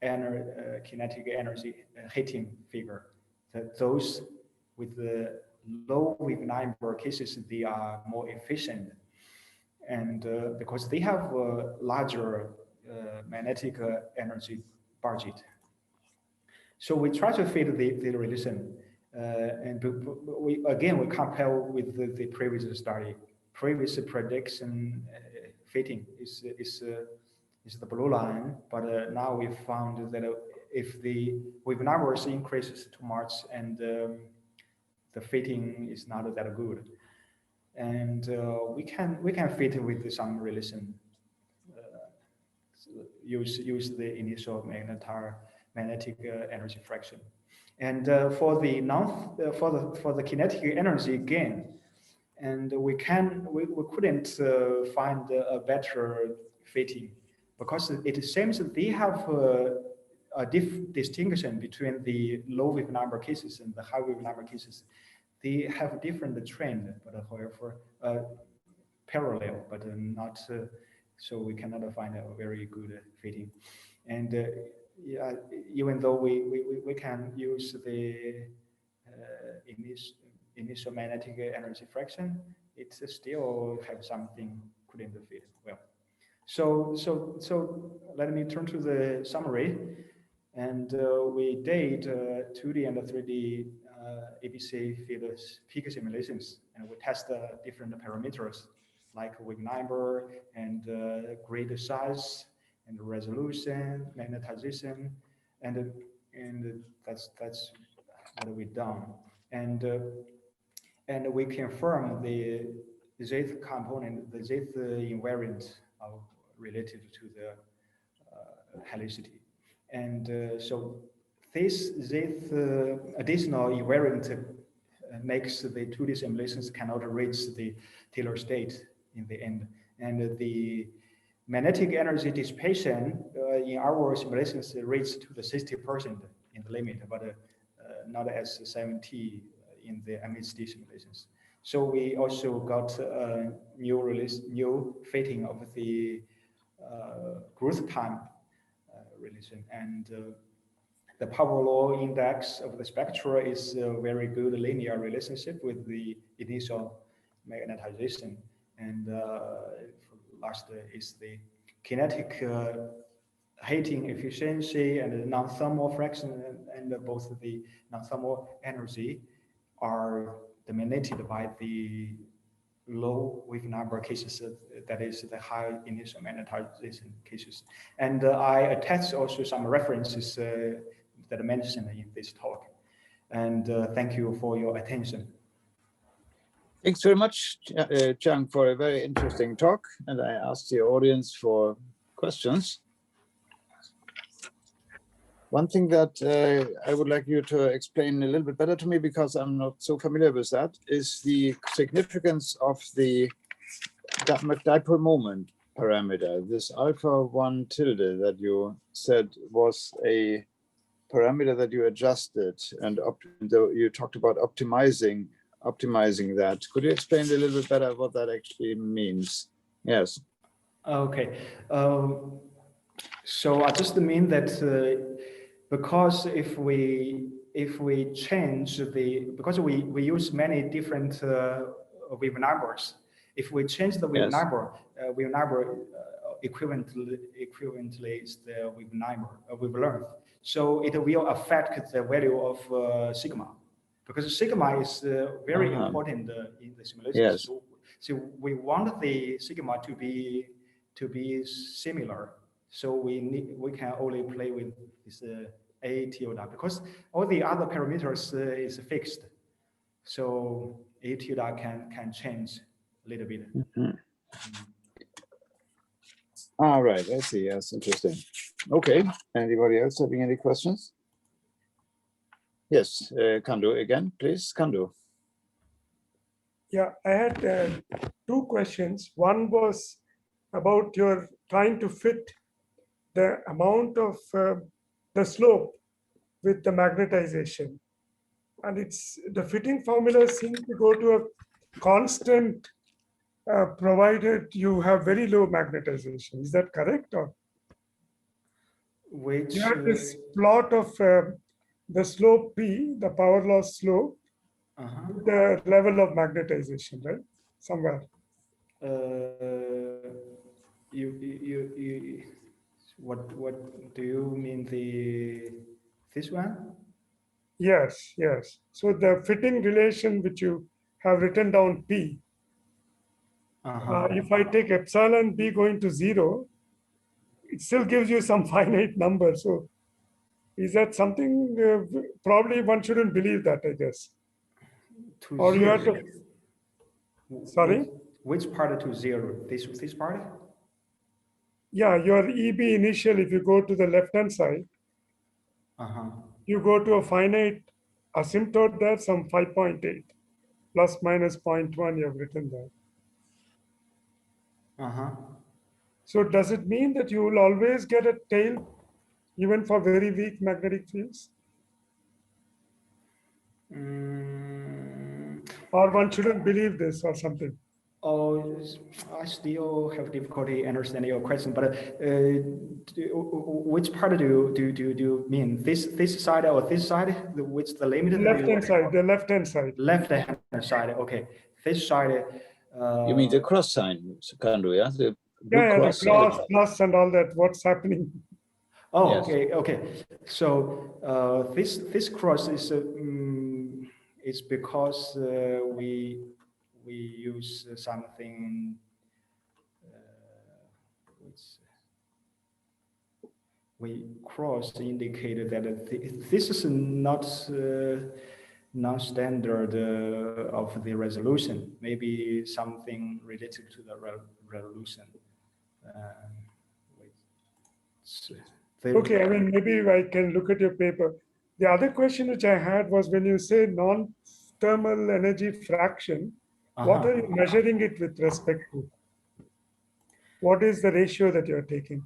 kinetic energy heating figure. That those with the low wave number cases, they are more efficient, and because they have a larger magnetic energy budget. So we try to fit the relation, and we compare with the previous study. Previous prediction fitting is the blue line, but now we found that if the wave numbers increases too much and the fitting is not that good, and we can fit with some relation. Use the initial magnetic energy fraction, and for the kinetic energy gain, and we couldn't find a better fitting, because it seems that they have a distinction between the low wave number cases and the high wave number cases. They have a different trend, but however parallel, but not so we cannot find a very good fitting. And yeah, even though we can use the initial magnetic energy fraction, it still have something couldn't fit well. So let me turn to the summary. And we did 2D and 3D ABC field peak simulations, and we test different parameters like wave number and grid size and resolution, magnetization, and that's what we've done. And we confirm the Z component, the Z invariant related to the helicity. And so this additional invariant makes the 2D simulations cannot reach the Taylor state in the end. And the magnetic energy dissipation in our simulations reached to the 60% in the limit, but not as 70 in the MHD simulations. So we also got a new fitting of the growth time relation, and the power law index of the spectra is a very good linear relationship with the initial magnetization. And last is the kinetic heating efficiency and the non-thermal fraction, and both the non-thermal energy are dominated by the low wave number cases, that is the high initial magnetization cases. And I attach also some references that I mentioned in this talk. And thank you for your attention. Thanks very much, Qiang, for a very interesting talk. And I ask the audience for questions. One thing that I would like you to explain a little bit better to me, because I'm not so familiar with that, is the significance of the dipole moment parameter, this alpha-1 tilde that you said was a parameter that you adjusted, and you talked about optimizing that. Could you explain a little bit better what that actually means? Yes. Okay. So I just mean that because if we change because we use many different wave numbers, if we change the wave number, equivalently is the wave number, wave length. So it will affect the value of sigma, because sigma is very important in the simulation. Yes. So we want the sigma to be similar. So we can only play with this A tilde, because all the other parameters is fixed. So A tilde can change a little bit. All right, I see. Yes, interesting. Okay. Anybody else having any questions? Yes, Kandu again, please. Kandu. Yeah, I had two questions. One was about your trying to fit the amount of the slope with the magnetization, and it's the fitting formula seems to go to a constant provided you have very low magnetization. Is that correct? Or which you have this plot of the slope P, the power loss slope, the level of magnetization, right? Somewhere. What do you mean this one? Yes, yes. So the fitting relation which you have written down P, if I take epsilon B going to 0, it still gives you some finite number. So is that something, probably one shouldn't believe that, I guess. To Or you zero. have to, sorry? Which part to 0? This part? Yeah, your EB initial, if you go to the left-hand side, you go to a finite asymptote there, some 5.8, plus minus 0.1 you have written there. So does it mean that you will always get a tail even for very weak magnetic fields? Or one shouldn't believe this or something? Oh, I still have difficulty understanding your question, but which part do you mean? This side or this side? Which the limit? The left-hand side, the left-hand side. Left-hand side, okay. This side. You mean the cross sign, Kandu, yeah? The Yeah, the cross, plus and all that, what's happening? Oh, yes. Okay. So this cross is it's because we use something which we cross indicated that this is not non-standard of the resolution. Maybe something related to the resolution. Okay, I mean, maybe I can look at your paper. The other question which I had was when you say non-thermal energy fraction, what are you measuring it with respect to? What is the ratio that you're taking?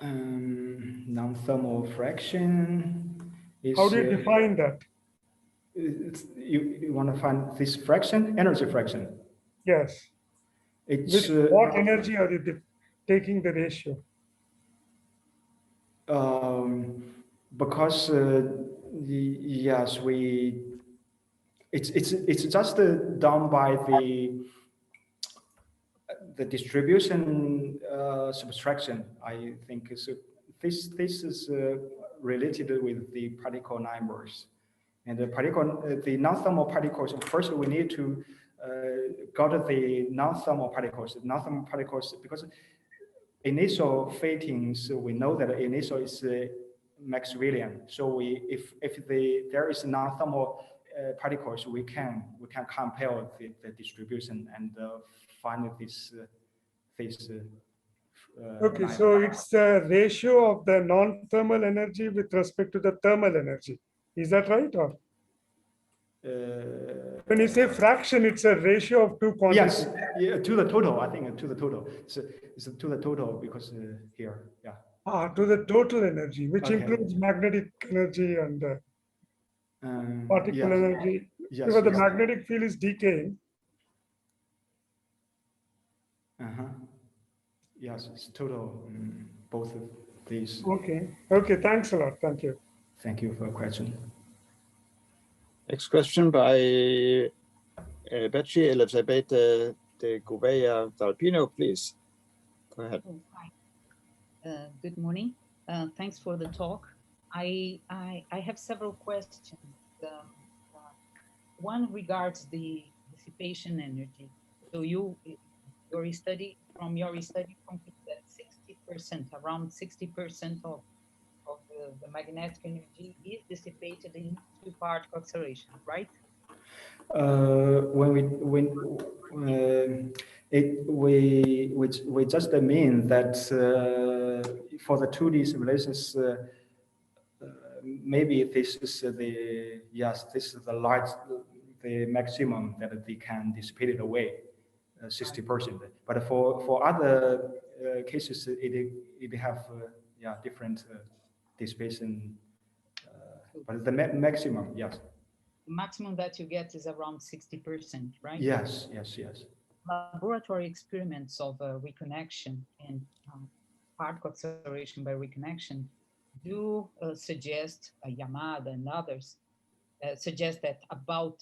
Non-thermal fraction is... How do you define that? You want to find this fraction, energy fraction? Yes. It's, with what energy are you taking the ratio? Because yes, it's just done by the distribution subtraction. I think this is related with the particle numbers, and the non-thermal particles. First, we need to got the non-thermal particles. Non-thermal particles, because initial fittings, we know that initial is Maxwellian. So if there is non-thermal particles, we can compare the distribution and find this okay, so it's the ratio of the non-thermal energy with respect to the thermal energy. Is that right? Or when you say fraction, it's a ratio of two quantities. Yes, yeah, to the total. I think to the total. It's to the total because here, yeah. To the total energy, which includes magnetic energy and particle energy. Yes, because the magnetic field is decaying. Yes, it's total. Both of these. Okay. Okay. Thanks a lot. Thank you. Thank you for your question. Next question by Betsy Elizabeth de Gouveia Dalpino, please. Go ahead. Oh, hi. Good morning. Thanks for the talk. I have several questions. One regards the dissipation energy. So your study concludes that 60%, around 60% of the magnetic energy is dissipated in two-part acceleration, right? We just mean that for the 2D simulations, maybe this is this is the maximum that they can dissipate it away, 60%. But for other cases, it have different dissipation. But the maximum, yes. The maximum that you get is around 60%, right? Yes. Laboratory experiments of reconnection and particle acceleration by reconnection do suggest, Yamada and others, suggests that about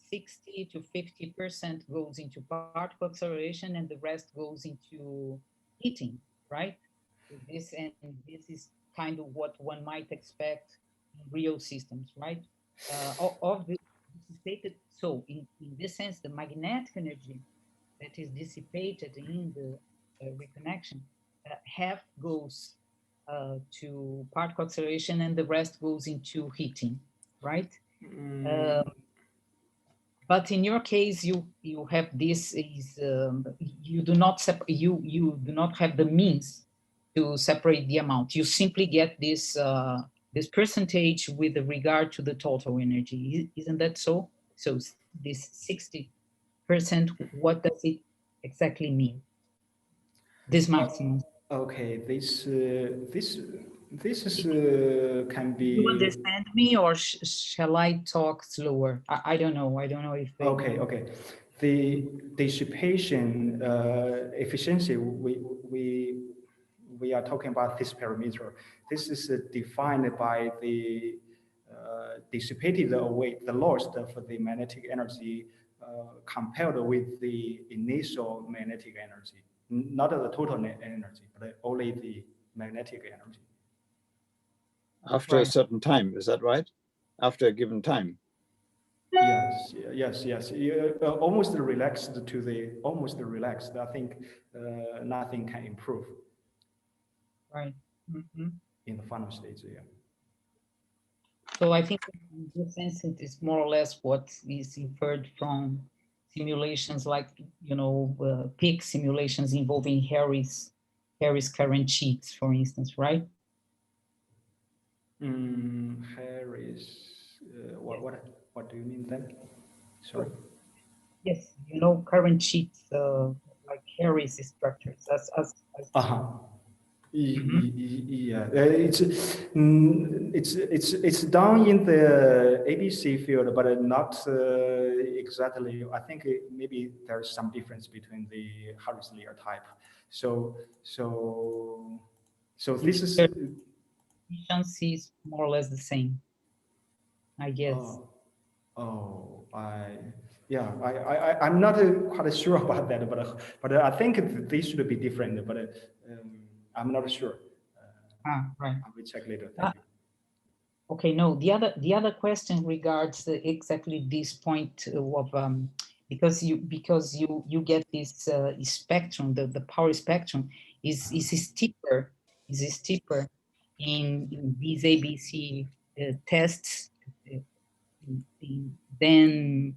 60 to 50% goes into particle acceleration and the rest goes into heating, right? This is kind of what one might expect in real systems, right? Of the dissipated, so in this sense, the magnetic energy that is dissipated in the reconnection, half goes to particle acceleration and the rest goes into heating, right? But in your case, you have this is you do not you do not have the means to separate the amount. You simply get this this percentage with regard to the total energy. Isn't that so? So this 60%, what does it exactly mean? This maximum. Okay, this is can be. You understand me, or shall I talk slower? I don't know. I don't know if. Okay, okay. The dissipation efficiency we are talking about this parameter. This is defined by the dissipated away, the loss of the magnetic energy compared with the initial magnetic energy, not the total energy, but only the magnetic energy. After a certain time, is that right? After a given time. Yes. Almost relaxed to the almost relaxed. I think nothing can improve. Right. Mm-hmm. In the final stage, yeah. So I think in this sense, it is more or less what is inferred from simulations like, you know, peak simulations involving Harris current sheets, for instance, right? Harris, what do you mean then? Sorry. Yes, you know, current sheets like Harris structures as Yeah, it's down in the ABC field, but not exactly. I think maybe there's some difference between the Harris layer type. So this is efficiencies more or less the same, I guess. I'm not quite sure about that, but I think they should be different, but I'm not sure. Right. I will check later. Thank you. Okay, no, the other question regards exactly this point of because you get this spectrum, the power spectrum is steeper in these ABC tests than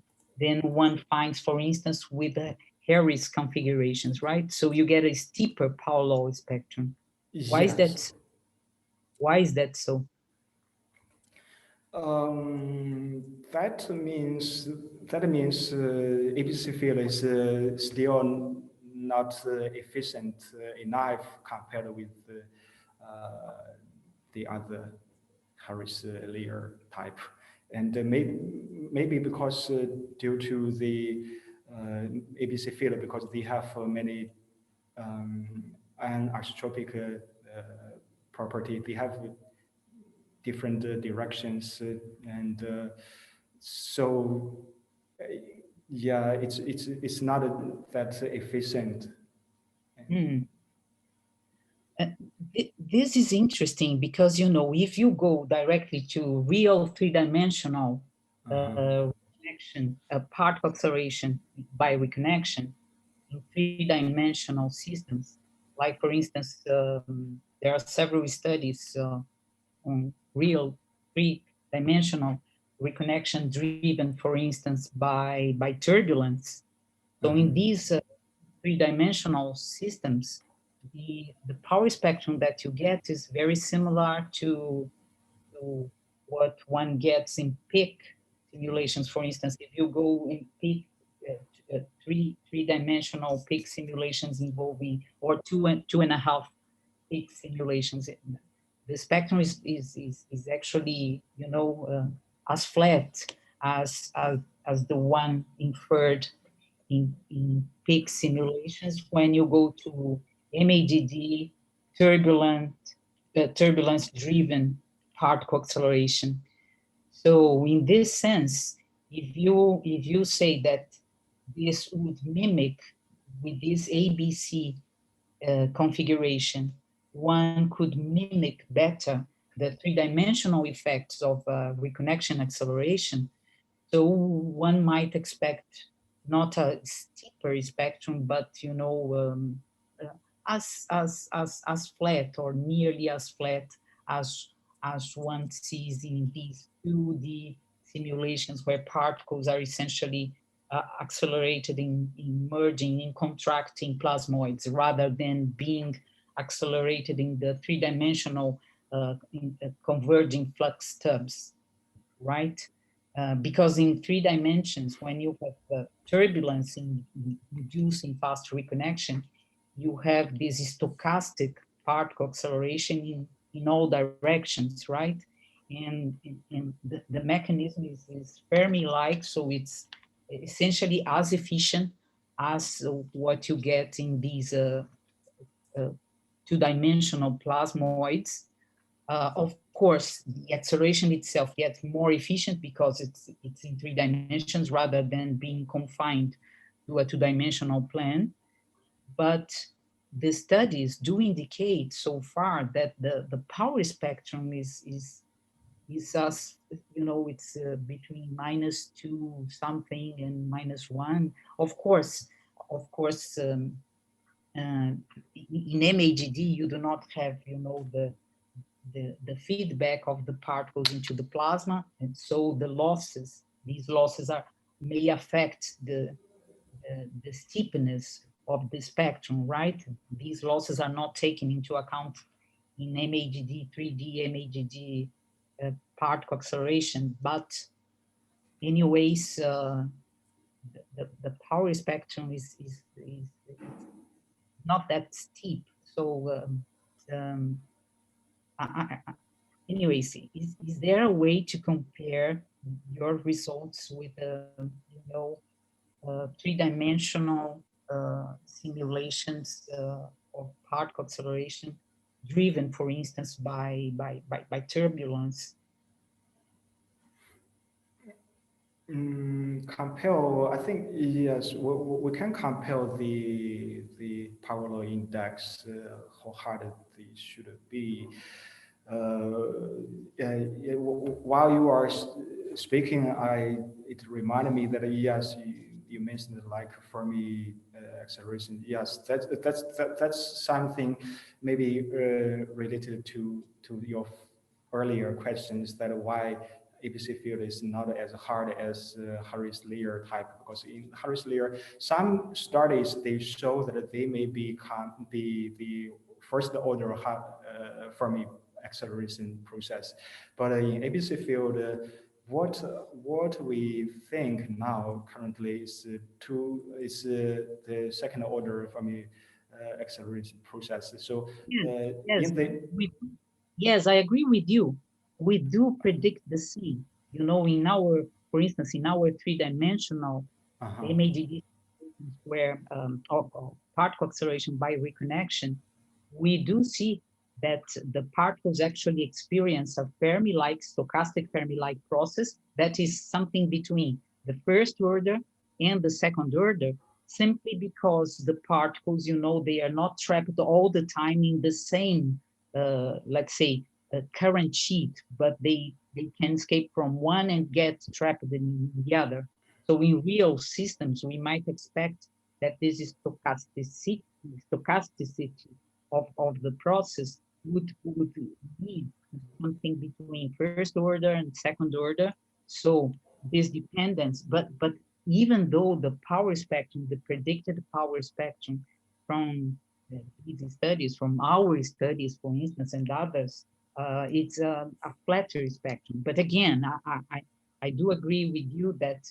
one finds, for instance, with the Harris configurations, right? So you get a steeper power law spectrum. Why is that? Why is that so? That means ABC field is still not efficient enough compared with the other Harris layer type, and maybe because due to the ABC field, because they have many anisotropic property, they have different directions, and so yeah, it's not that efficient. This is interesting because, you know, if you go directly to real three-dimensional reconnection, particle acceleration by reconnection in three-dimensional systems, like for instance, there are several studies on real three-dimensional reconnection driven, for instance, by turbulence. So in these three-dimensional systems, the power spectrum that you get is very similar to what one gets in peak simulations. For instance, if you go in peak three-dimensional peak simulations involving, or two and a half peak simulations, the spectrum is actually, you know, as flat as the one inferred in peak simulations when you go to MADD, turbulence-driven particle acceleration. So in this sense, if you say that this would mimic with this ABC configuration, one could mimic better the three-dimensional effects of reconnection acceleration. So one might expect not a steeper spectrum, but as flat or nearly as flat as one sees in these 2D simulations where particles are essentially accelerated in merging, in contracting plasmoids, rather than being accelerated in the three-dimensional converging flux tubs, right? Because in 3 dimensions, when you have turbulence in inducing fast reconnection, you have this stochastic particle acceleration in all directions, right? And the mechanism is Fermi-like, so it's essentially as efficient as what you get in these two-dimensional plasmoids. Of course, the acceleration itself gets more efficient because it's in 3 dimensions rather than being confined to a two-dimensional plane. But the studies do indicate so far that the power spectrum is as, it's between -2 something and -1. Of course, in MAGD, you do not have, the feedback of the particles into the plasma, and so these losses may affect the steepness of the spectrum, right? These losses are not taken into account in MAGD, 3D MAGD particle acceleration, but anyways, the power spectrum is not that steep. So anyways, is there a way to compare your results with three-dimensional simulations of particle acceleration driven, for instance, by turbulence? Compare, I think, yes, we can compare the power law index, how hard it should be. While you are speaking, it reminded me that yes, you mentioned like Fermi acceleration. Yes, that's something maybe related to your earlier questions, that why ABC field is not as hard as Harris layer type, because in Harris layer, some studies they show that they may be the first order Fermi acceleration process, but in ABC field, what we think now currently is the second order Fermi acceleration process. So yes, I agree with you. We do predict the C. For instance, in our three-dimensional MAGD, where particle acceleration by reconnection, we do see that the particles actually experience a Fermi-like, stochastic Fermi-like process that is something between the first order and the second order, simply because the particles, they are not trapped all the time in the same, let's say, current sheet, but they can escape from one and get trapped in the other. So in real systems, we might expect that this is stochasticity of the process would need something between first order and second order. So this dependence, but even though the power spectrum, the predicted power spectrum from these studies, from our studies, for instance, and others, it's a flatter spectrum. But again, I do agree with you that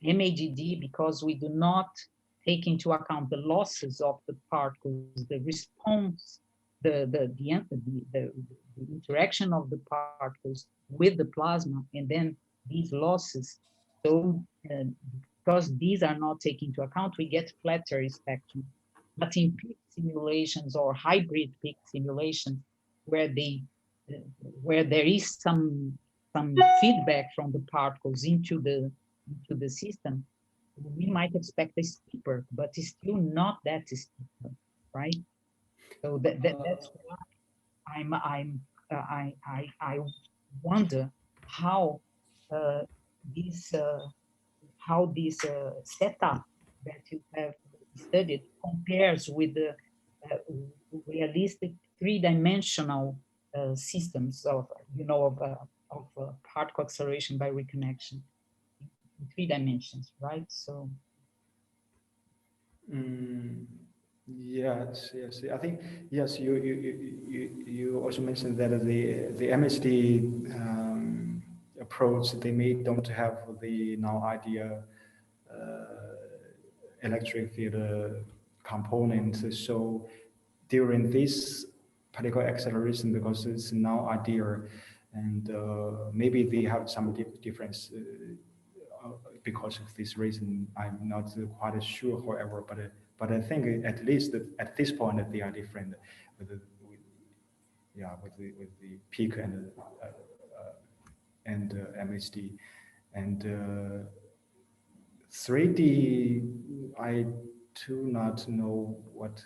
MAGD, because we do not take into account the losses of the particles, the response, the interaction of the particles with the plasma, and then these losses. So because these are not taken into account, we get flatter spectrum. But in peak simulations or hybrid peak simulations, where there is some some feedback from the particles into the system, we might expect a steeper, but it's still not that steeper, right? So that's why I wonder how this setup that you have studied compares with the realistic three-dimensional systems of particle acceleration by reconnection in 3 dimensions, right? So. Yes. I think yes. You also mentioned that the MHD approach, they don't have the now idea electric field component. So during this particular acceleration, because it's now ideal, and maybe they have some difference because of this reason. I'm not quite sure, however, but I think at least at this point they are different with the peak and MHD, and 3D. I do not know what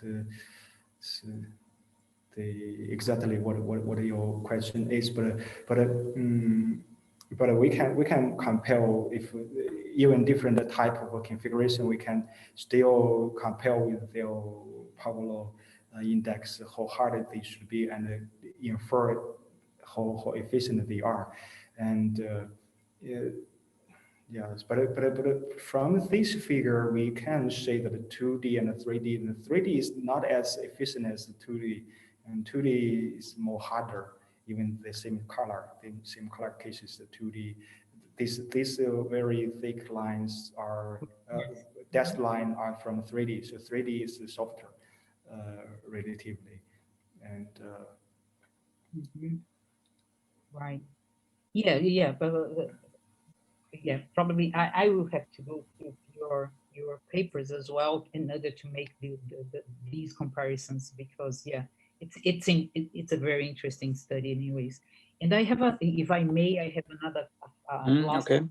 exactly what your question is, but we can compare if even different type of configuration, we can still compare with their power law index, how hard they should be, and infer how efficient they are, and yes, but from this figure we can say that the 2D and the 3D, and the 3D is not as efficient as the 2D, and 2D is more harder. Even the same color cases, the 2D, these very thick lines are dashed line are from 3D, so 3D is softer relatively, and Right. Yeah, but yeah, probably I will have to go through your papers as well in order to make these comparisons, because yeah, it's a very interesting study anyways. And I have if I may, I have another last okay.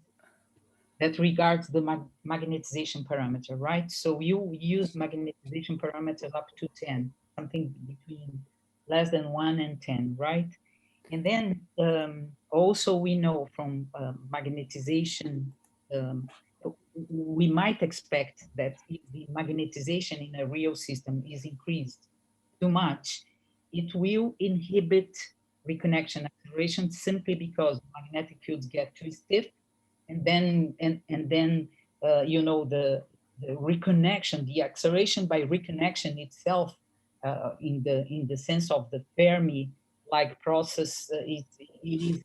that regards the magnetization parameter, right? So you use magnetization parameters up to 10, something between less than 1 and 10, right? And then also we know from magnetization, we might expect that if the magnetization in a real system is increased too much, it will inhibit reconnection acceleration simply because magnetic fields get too stiff, and then you know, the reconnection, the acceleration by reconnection itself, in the sense of the Fermi-like process, it is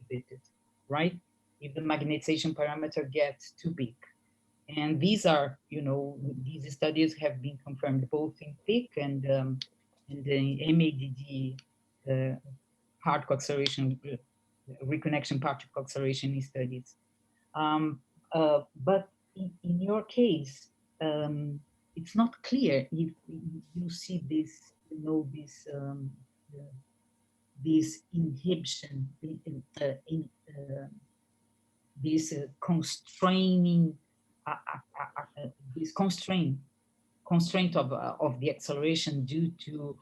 inhibited, right? If the magnetization parameter gets too big. And these are, you know, these studies have been confirmed both in PIC and the MADD particle acceleration, reconnection particle acceleration studies. But in your case, it's not clear if you see this, you know, this inhibition, this constraining, this constraint of the acceleration due to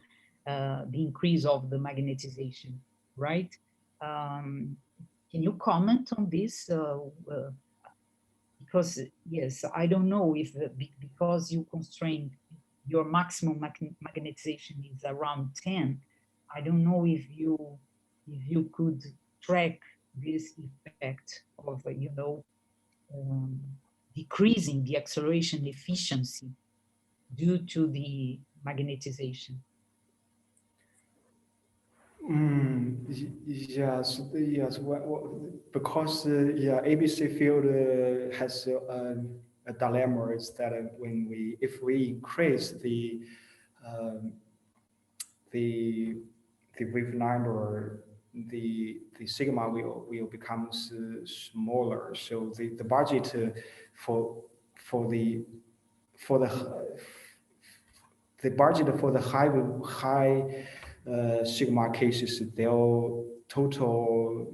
the increase of the magnetization, right? Can you comment on this? Because yes, I don't know if because you constrain your maximum magnetization is around 10. I don't know if you could track this effect of you know, decreasing the acceleration efficiency due to the magnetization. Yes. Because ABC field has a dilemma. Is that if we increase the wavelength, or the sigma will become smaller. So the budget for the budget for the high sigma cases, their total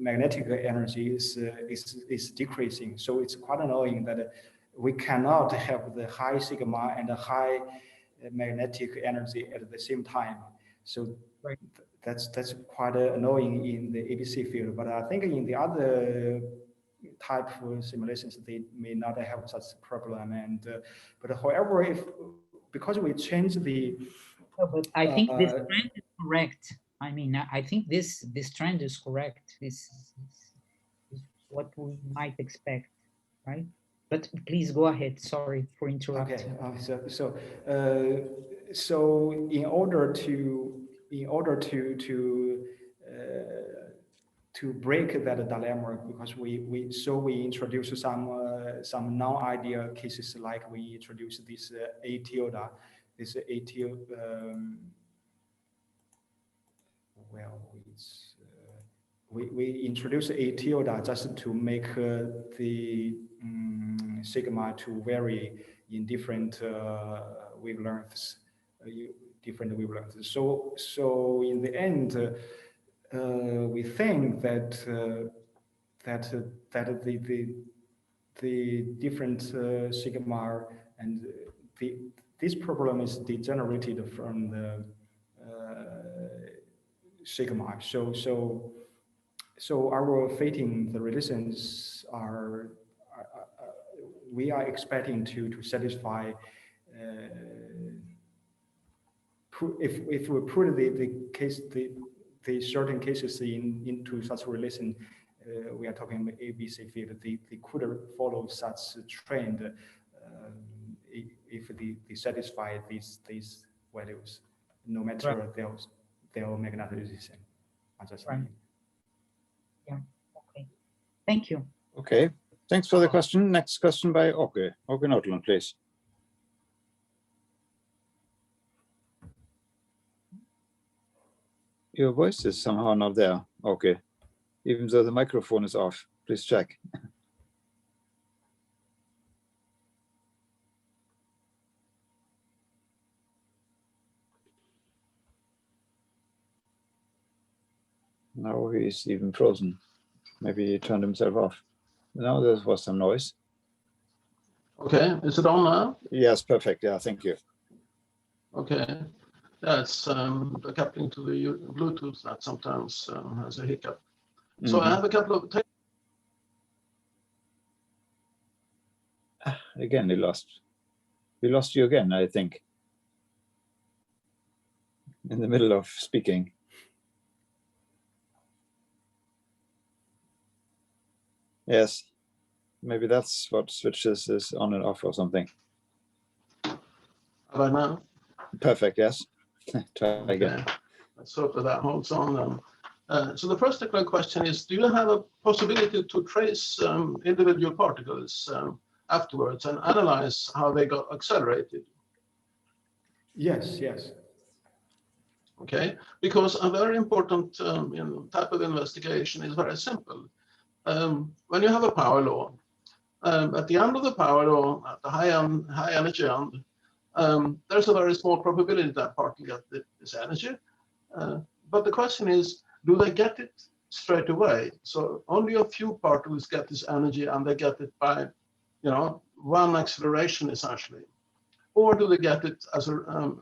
magnetic energy is decreasing. So it's quite annoying that we cannot have the high sigma and the high magnetic energy at the same time. So Right. that's quite annoying in the ABC field. But I think in the other type of simulations, they may not have such problem. And but however, because we change the but I think this trend is correct. I mean, I think this trend is correct. This is what we might expect, right? But please go ahead. Sorry for interrupting. Okay. So in order to break that dilemma, because we introduce some non-ideal cases, like we introduce this A tilde, this A tilde. Well, it's we introduce A tilde just to make the sigma to vary in different wavelengths, So in the end, we think that the different sigma and this problem is degenerated from the sigma. So our fitting, the relations are we are expecting to satisfy. If we put the certain cases into such relation, we are talking about ABC field. They could follow such trend if they satisfy these values, no matter their magnetization. Right. Yeah. Okay. Thank you. Okay. Thanks for the question. Next question by Åke. Åke Nordlund, please. Your voice is somehow not there. Okay. Even though the microphone is off, please check. Now he's even frozen. Maybe he turned himself off. Now there was some noise. Okay, is it on now? Yes, perfect. Yeah, thank you. Okay. Yeah, it's the coupling to the Bluetooth that sometimes has a hiccup. So I have a couple of. Again, we lost you again, I think, in the middle of speaking. Yes, maybe that's what switches is on and off or something. How about now? Perfect, yes. Try again. Okay. Let's hope that holds on then. So the first technical question is, do you have a possibility to trace individual particles afterwards and analyze how they got accelerated? Yes. Okay, because a very important type of investigation is very simple. When you have a power law, at the end of the power law, at the high energy end, there's a very small probability that particle get this energy. But the question is, do they get it straight away? So only a few particles get this energy, and they get it by, one acceleration essentially, or do they get it as a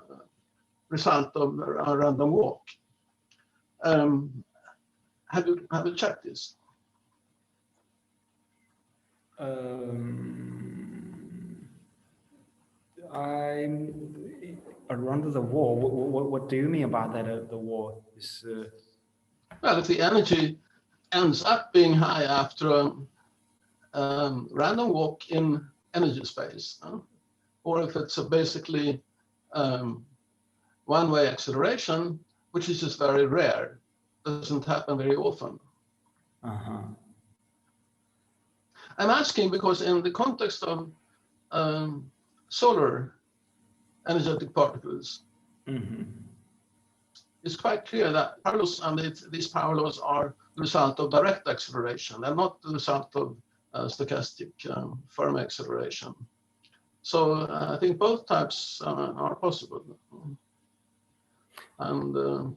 result of a random walk? Have you checked this? I'm around the wall. What do you mean about that? The wall is. Well, if the energy ends up being high after a random walk in energy space, or if it's basically one-way acceleration, which is just very rare, doesn't happen very often. I'm asking because in the context of solar energetic particles, it's quite clear that power laws and these power laws are the result of direct acceleration and not the result of stochastic Fermi acceleration. So I think both types are possible. And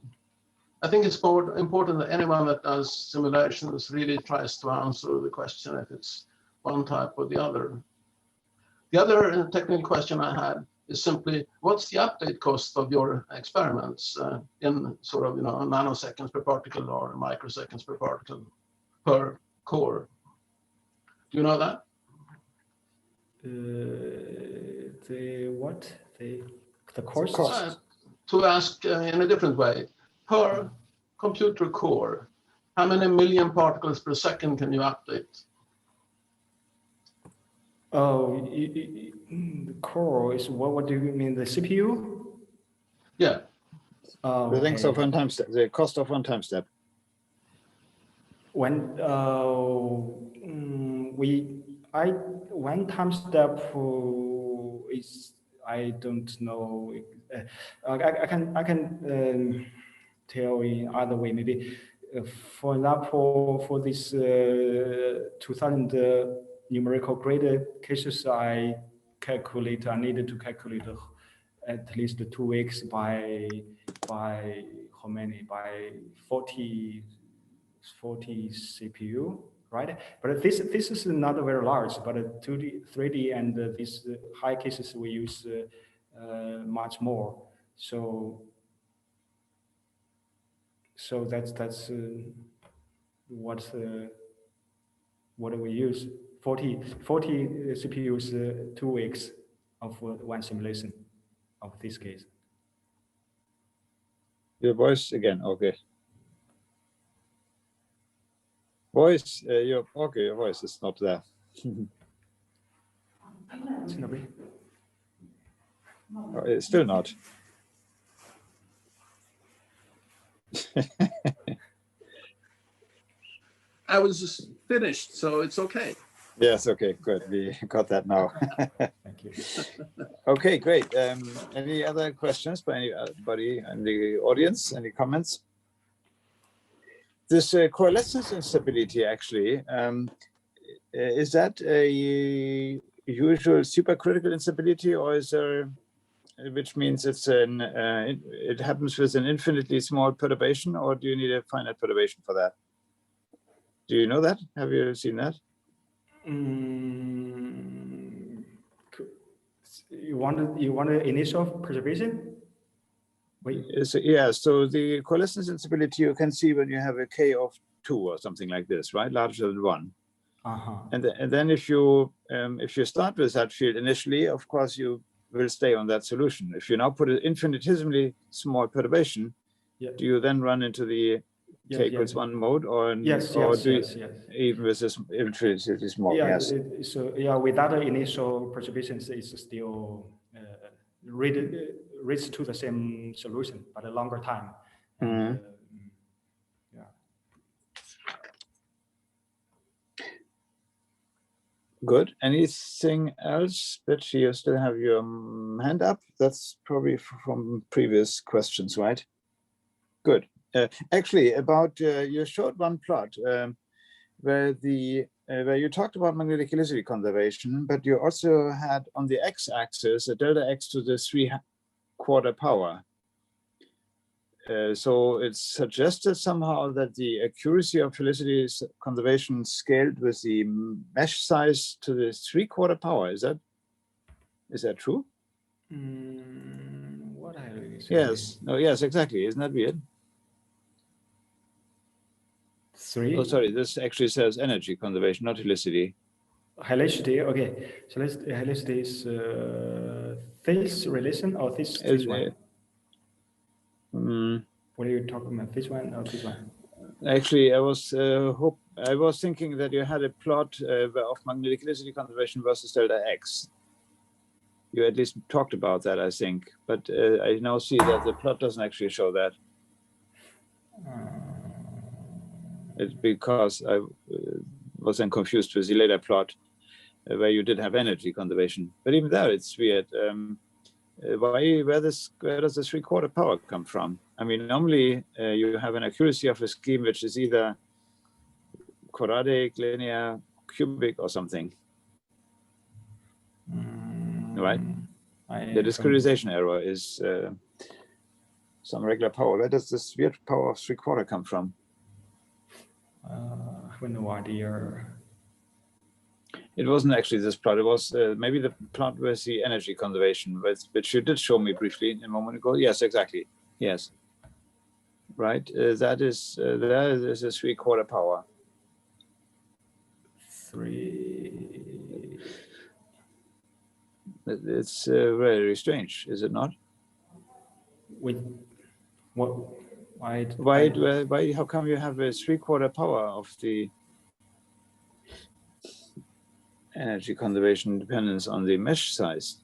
I think it's more important that anyone that does simulations really tries to answer the question if it's one type or the other. The other technical question I had is simply, what's the update cost of your experiments in sort of, nanoseconds per particle or microseconds per particle per core? Do you know that? The what? The cost? To ask in a different way, per computer core, how many million particles per second can you update? Oh, the core is what do you mean? The CPU? Yeah. The length of one time step, the cost of one time step. When one time step is, I don't know. I can tell in other way maybe. For example, for this 2000 numerical graded cases, I needed to calculate at least 2 weeks by how many? By 40 CPU, right? But this is not very large, but 2D, 3D, and these high cases we use much more. So that's what do we use? 40 CPUs, 2 weeks of one simulation of this case. Your voice again, okay. Voice, your voice is not there. It's still not. I was just finished, so it's okay. Yes, okay, good. We got that now. Thank you. Okay, great. Any other questions by anybody in the audience? Any comments? This coalescence instability, actually, is that a usual supercritical instability, or is there, which means it's it happens with an infinitely small perturbation, or do you need a finite perturbation for that? Do you know that? Have you seen that? You want an initial perturbation? Wait. So, yeah, so the coalescence instability you can see when you have a K of 2 or something like this, right? Larger than 1. And then if you start with that field initially, of course you will stay on that solution. If you now put an infinitesimally small perturbation, do you then run into the K equals 1 mode, or yes. Even with this infinitely small? Yes. So yeah, without the initial perturbations, it's still reach to the same solution, but a longer time. And, Good. Anything else? But you still have your hand up. That's probably from previous questions, right? Good. Actually, about you showed one plot where you talked about magnetic helicity conservation, but you also had on the x-axis a delta x to the 3/4 power. So it's suggested somehow that the accuracy of helicity conservation scaled with the mesh size to the 3/4 power. Is that true? What I really say? Yes. No. Yes. Exactly. Isn't that weird? 3. Oh, sorry. This actually says energy conservation, not helicity. Helicity. Okay. So helicity is this relation or this one? What are you talking about? This one or this one? Actually, I was thinking that you had a plot of magnetic helicity conservation versus delta X. You at least talked about that, I think, but I now see that the plot doesn't actually show that. It's because I was then confused with the later plot where you did have energy conservation. But even there, it's weird. Where does the 3/4 power come from? I mean, normally you have an accuracy of a scheme which is either quadratic, linear, cubic, or something, right? The discretization error is some regular power. Where does this weird power of 3/4 come from? I have no idea. It wasn't actually this plot. It was maybe the plot with the energy conservation, which you did show me briefly a moment ago. Yes, exactly. Yes. Right. That is there is a 3/4 power. 3. It's very strange, is it not? With what? Why? How come you have a 3/4 power of the energy conservation dependence on the mesh size?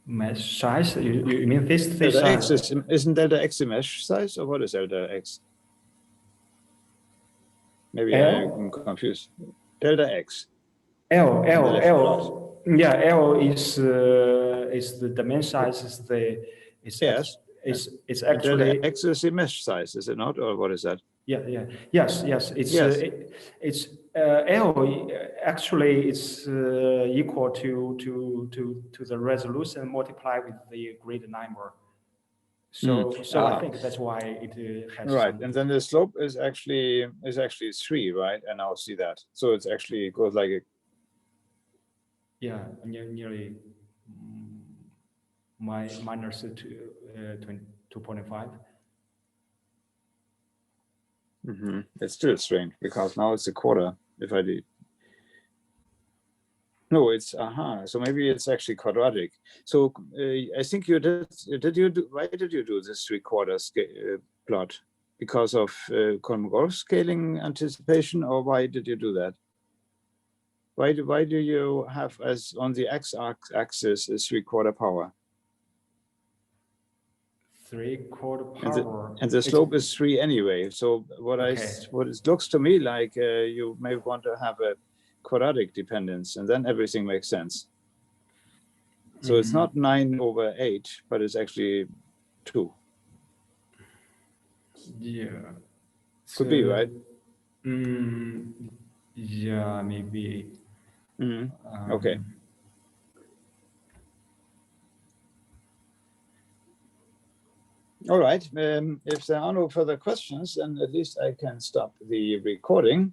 Mesh size? You mean this Delta X size? isn't delta X the mesh size, or what is delta X? Maybe I'm confused. Delta X. L. Yeah, L is the dimension size. It's actually delta X is the mesh size, is it not, or what is that? Yes. It's L actually is equal to the resolution multiplied with the grid number. So I think that's why it has right. And then the slope is actually 3, right? And I'll see that. So it's actually goes like a nearly minus 2.5. It's still strange because now it's a quarter. If I did, no, it's so maybe it's actually quadratic. So I think you did. Why did you do this 3/4 plot? Because of Kolmogorov scaling anticipation, or why did you do that? Why do you have as on the x-axis a 3/4 power? 3/4 power. And the slope is 3 anyway. So what it looks to me like you may want to have a quadratic dependence, and then everything makes sense. So it's not 9/8, but it's actually 2. Yeah. Could be, right? Yeah, maybe. Okay. All right. If there are no further questions, then at least I can stop the recording.